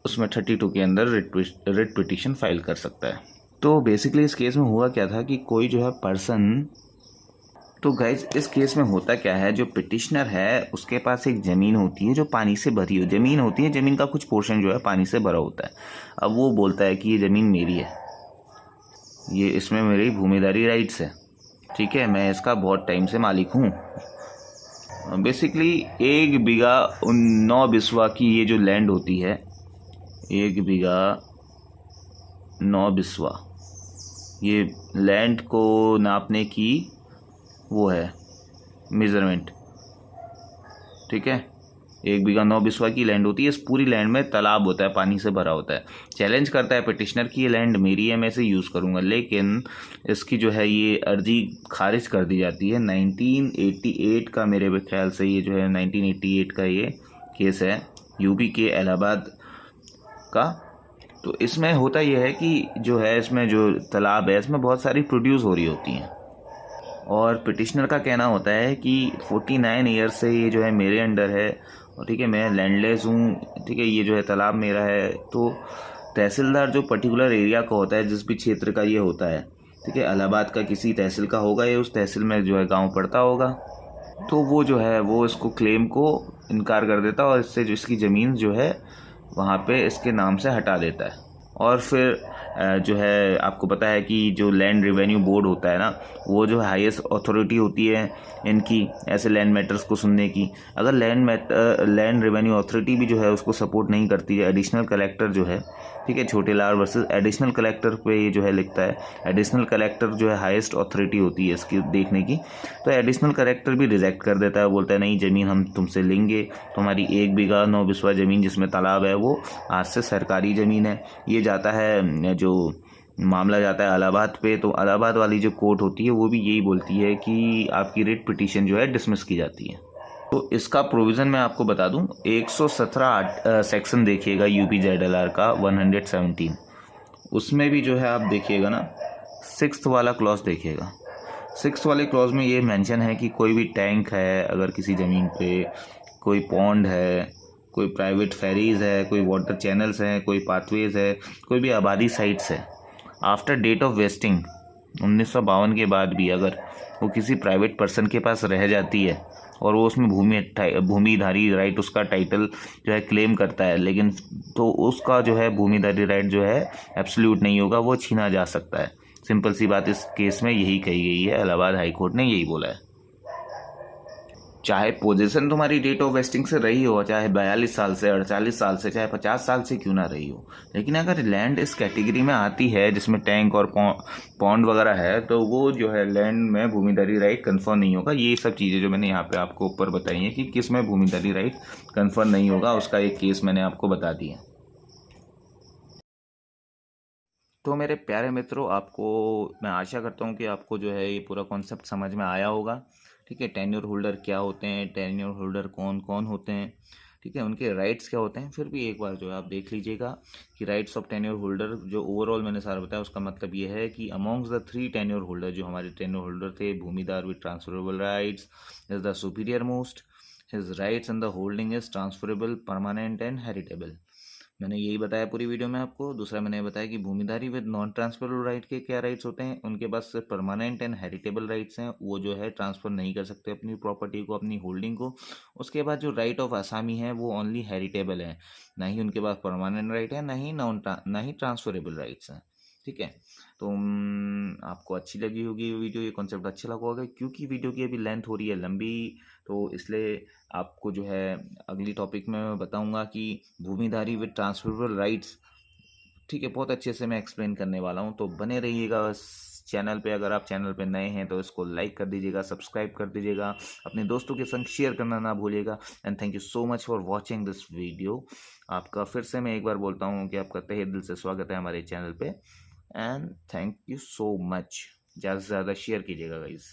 उसमें 32 के अंदर रिट पिटीशन फाइल कर सकता है। तो बेसिकली इस केस में हुआ क्या था कि कोई जो है पर्सन, तो गाइज इस केस में होता क्या है, जो पिटिशनर है उसके पास एक ज़मीन होती है जो पानी से भरी हो ज़मीन होती है, ज़मीन का कुछ पोर्शन जो है पानी से भरा होता है। अब वो बोलता है कि ये ज़मीन मेरी है, ये इसमें मेरी भूमिदारी राइट्स है, ठीक है, मैं इसका बहुत टाइम से मालिक हूँ। बेसिकली 1 बीघा 9 बिस्वा की ये जो लैंड होती है, 1 बीघा 9 बिस्वा, ये लैंड को नापने की वो है मेजरमेंट, ठीक है। 1 बीघा 9 बिस्वा की लैंड होती है। इस पूरी लैंड में तालाब होता है, पानी से भरा होता है। चैलेंज करता है पिटिशनर कि ये लैंड मेरी है, मैं इसे यूज़ करूँगा, लेकिन इसकी जो है ये अर्जी खारिज कर दी जाती है। 1988 का मेरे ख्याल से ये जो है 1988 का ये केस है, यूपी के इलाहाबाद का। तो इसमें होता यह है कि जो है इसमें जो तालाब है इसमें बहुत सारी प्रोड्यूस हो रही होती हैं, और पिटिशनर का कहना होता है कि 49 ईयर्स से ये जो है मेरे अंडर है, और ठीक है, मैं लैंडलेस हूँ, ठीक है, ये जो है तालाब मेरा है। तो तहसीलदार जो पर्टिकुलर एरिया का होता है, जिस भी क्षेत्र का ये होता है, ठीक है, इलाहाबाद का किसी तहसील का होगा, ये उस तहसील में जो है गांव पड़ता होगा, तो वो जो है वो इसको क्लेम को इनकार कर देता है और इससे जो इसकी ज़मीन जो है वहाँ पे इसके नाम से हटा देता है। और फिर जो है आपको पता है कि जो लैंड रेवेन्यू बोर्ड होता है ना, वो जो हाईएस्ट अथॉरिटी होती है इनकी ऐसे लैंड मैटर्स को सुनने की। अगर लैंड रेवेन्यू अथॉरिटी भी जो है उसको सपोर्ट नहीं करती है, एडिशनल कलेक्टर जो है, ठीक है, छोटे लाल वर्सेस एडिशनल कलेक्टर पे ये जो है लिखता है, एडिशनल कलेक्टर जो है हाईएस्ट अथॉरिटी होती है इसकी देखने की, तो एडिशनल कलेक्टर भी रिजेक्ट कर देता है, बोलता है नहीं, ज़मीन हम तुमसे लेंगे, तुम्हारी 1 बीघा 9 बिस्वा ज़मीन जिसमें तालाब है वो आज से सरकारी ज़मीन है। ये जाता है, जो मामला जाता है इलाहाबाद पे, तो इलाहाबाद वाली जो कोर्ट होती है वो भी यही बोलती है कि आपकी रिट पिटीशन जो है डिसमिस की जाती है। तो इसका प्रोविज़न मैं आपको बता दूं, 117 सेक्शन देखिएगा UPZLR का 117, उसमें भी जो है आप देखिएगा ना, 6th वाला क्लॉज देखिएगा। 6th वाले क्लॉज में ये मेंशन है कि कोई भी टैंक है अगर किसी ज़मीन पे, कोई पॉन्ड है, कोई प्राइवेट फेरीज है, कोई वाटर चैनल्स हैं, कोई पाथवेज है, कोई भी आबादी साइट्स है, आफ्टर डेट ऑफ वेस्टिंग 1952 के बाद भी अगर वो किसी प्राइवेट पर्सन के पास रह जाती है और वो उसमें भूमिधारी राइट, उसका टाइटल जो है क्लेम करता है, लेकिन तो उसका जो है भूमिधारी राइट जो है एब्सोल्यूट नहीं होगा, वो छीना जा सकता है। सिंपल सी बात इस केस में यही कही गई है, इलाहाबाद हाई कोर्ट ने यही बोला है। चाहे पोजीशन तुम्हारी डेट ऑफ वेस्टिंग से रही हो, चाहे 42 साल से, 48 साल से, चाहे 50 साल से क्यों ना रही हो, लेकिन अगर लैंड इस कैटेगरी में आती है जिसमें टैंक और पॉन्ड वगैरह है, तो वो जो है लैंड में भूमिधारी राइट कन्फर्म नहीं होगा। ये सब चीज़ें जो मैंने यहाँ पे आपको ऊपर बताई हैं कि किस में भूमिधारी राइट कन्फर्म नहीं होगा, उसका एक केस मैंने आपको बता दिया। तो मेरे प्यारे मित्रों, आपको मैं आशा करता हूँ कि आपको जो है ये पूरा कॉन्सेप्ट समझ में आया होगा, ठीक है। टेन्योर होल्डर क्या होते हैं, टेन्योर होल्डर कौन कौन होते हैं, ठीक है, उनके राइट्स क्या होते हैं, फिर भी एक बार जो है आप देख लीजिएगा कि राइट्स ऑफ टेन्योर होल्डर जो ओवरऑल मैंने सारा बताया, उसका मतलब ये है कि अमॉन्ग्स द 3 टेन्योर होल्डर, जो हमारे टेन्योर होल्डर थे, bhumidhar with transferable rights is the superior most, his rights and the holding is transferable, permanent and heritable. मैंने यही बताया पूरी वीडियो में आपको। दूसरा मैंने बताया कि भूमिधारी विद नॉन ट्रांसफरेबल राइट के क्या राइट्स होते हैं, उनके पास सिर्फ परमानेंट एंड हेरिटेबल राइट्स हैं, वो जो है ट्रांसफ़र नहीं कर सकते अपनी प्रॉपर्टी को, अपनी होल्डिंग को। उसके बाद जो राइट ऑफ आसामी है वो ओनली हेरिटेबल है, ना ही उनके पास परमानेंट राइट है, ना ही ट्रांसफरेबल राइट्स हैं, ठीक है। तो आपको अच्छी लगी होगी ये वीडियो, ये कॉन्सेप्ट अच्छा लगा होगा, क्योंकि वीडियो की अभी लेंथ हो रही है लंबी, तो इसलिए आपको जो है अगली टॉपिक में मैं बताऊंगा कि भूमिधारी विद ट्रांसफरेबल राइट्स, ठीक है, बहुत अच्छे से मैं एक्सप्लेन करने वाला हूँ। तो बने रहिएगा इस चैनल पे। अगर आप चैनल पे नए हैं तो इसको लाइक कर दीजिएगा, सब्सक्राइब कर दीजिएगा, अपने दोस्तों के संग शेयर करना ना भूलिएगा। And thank you so much for watching this video. आपका फिर से मैं एक बार बोलता हूँ कि आपका तहे दिल से स्वागत है हमारे चैनल पे। And thank you so much. ज़्यादा से ज़्यादा शेयर कीजिएगा गाइस।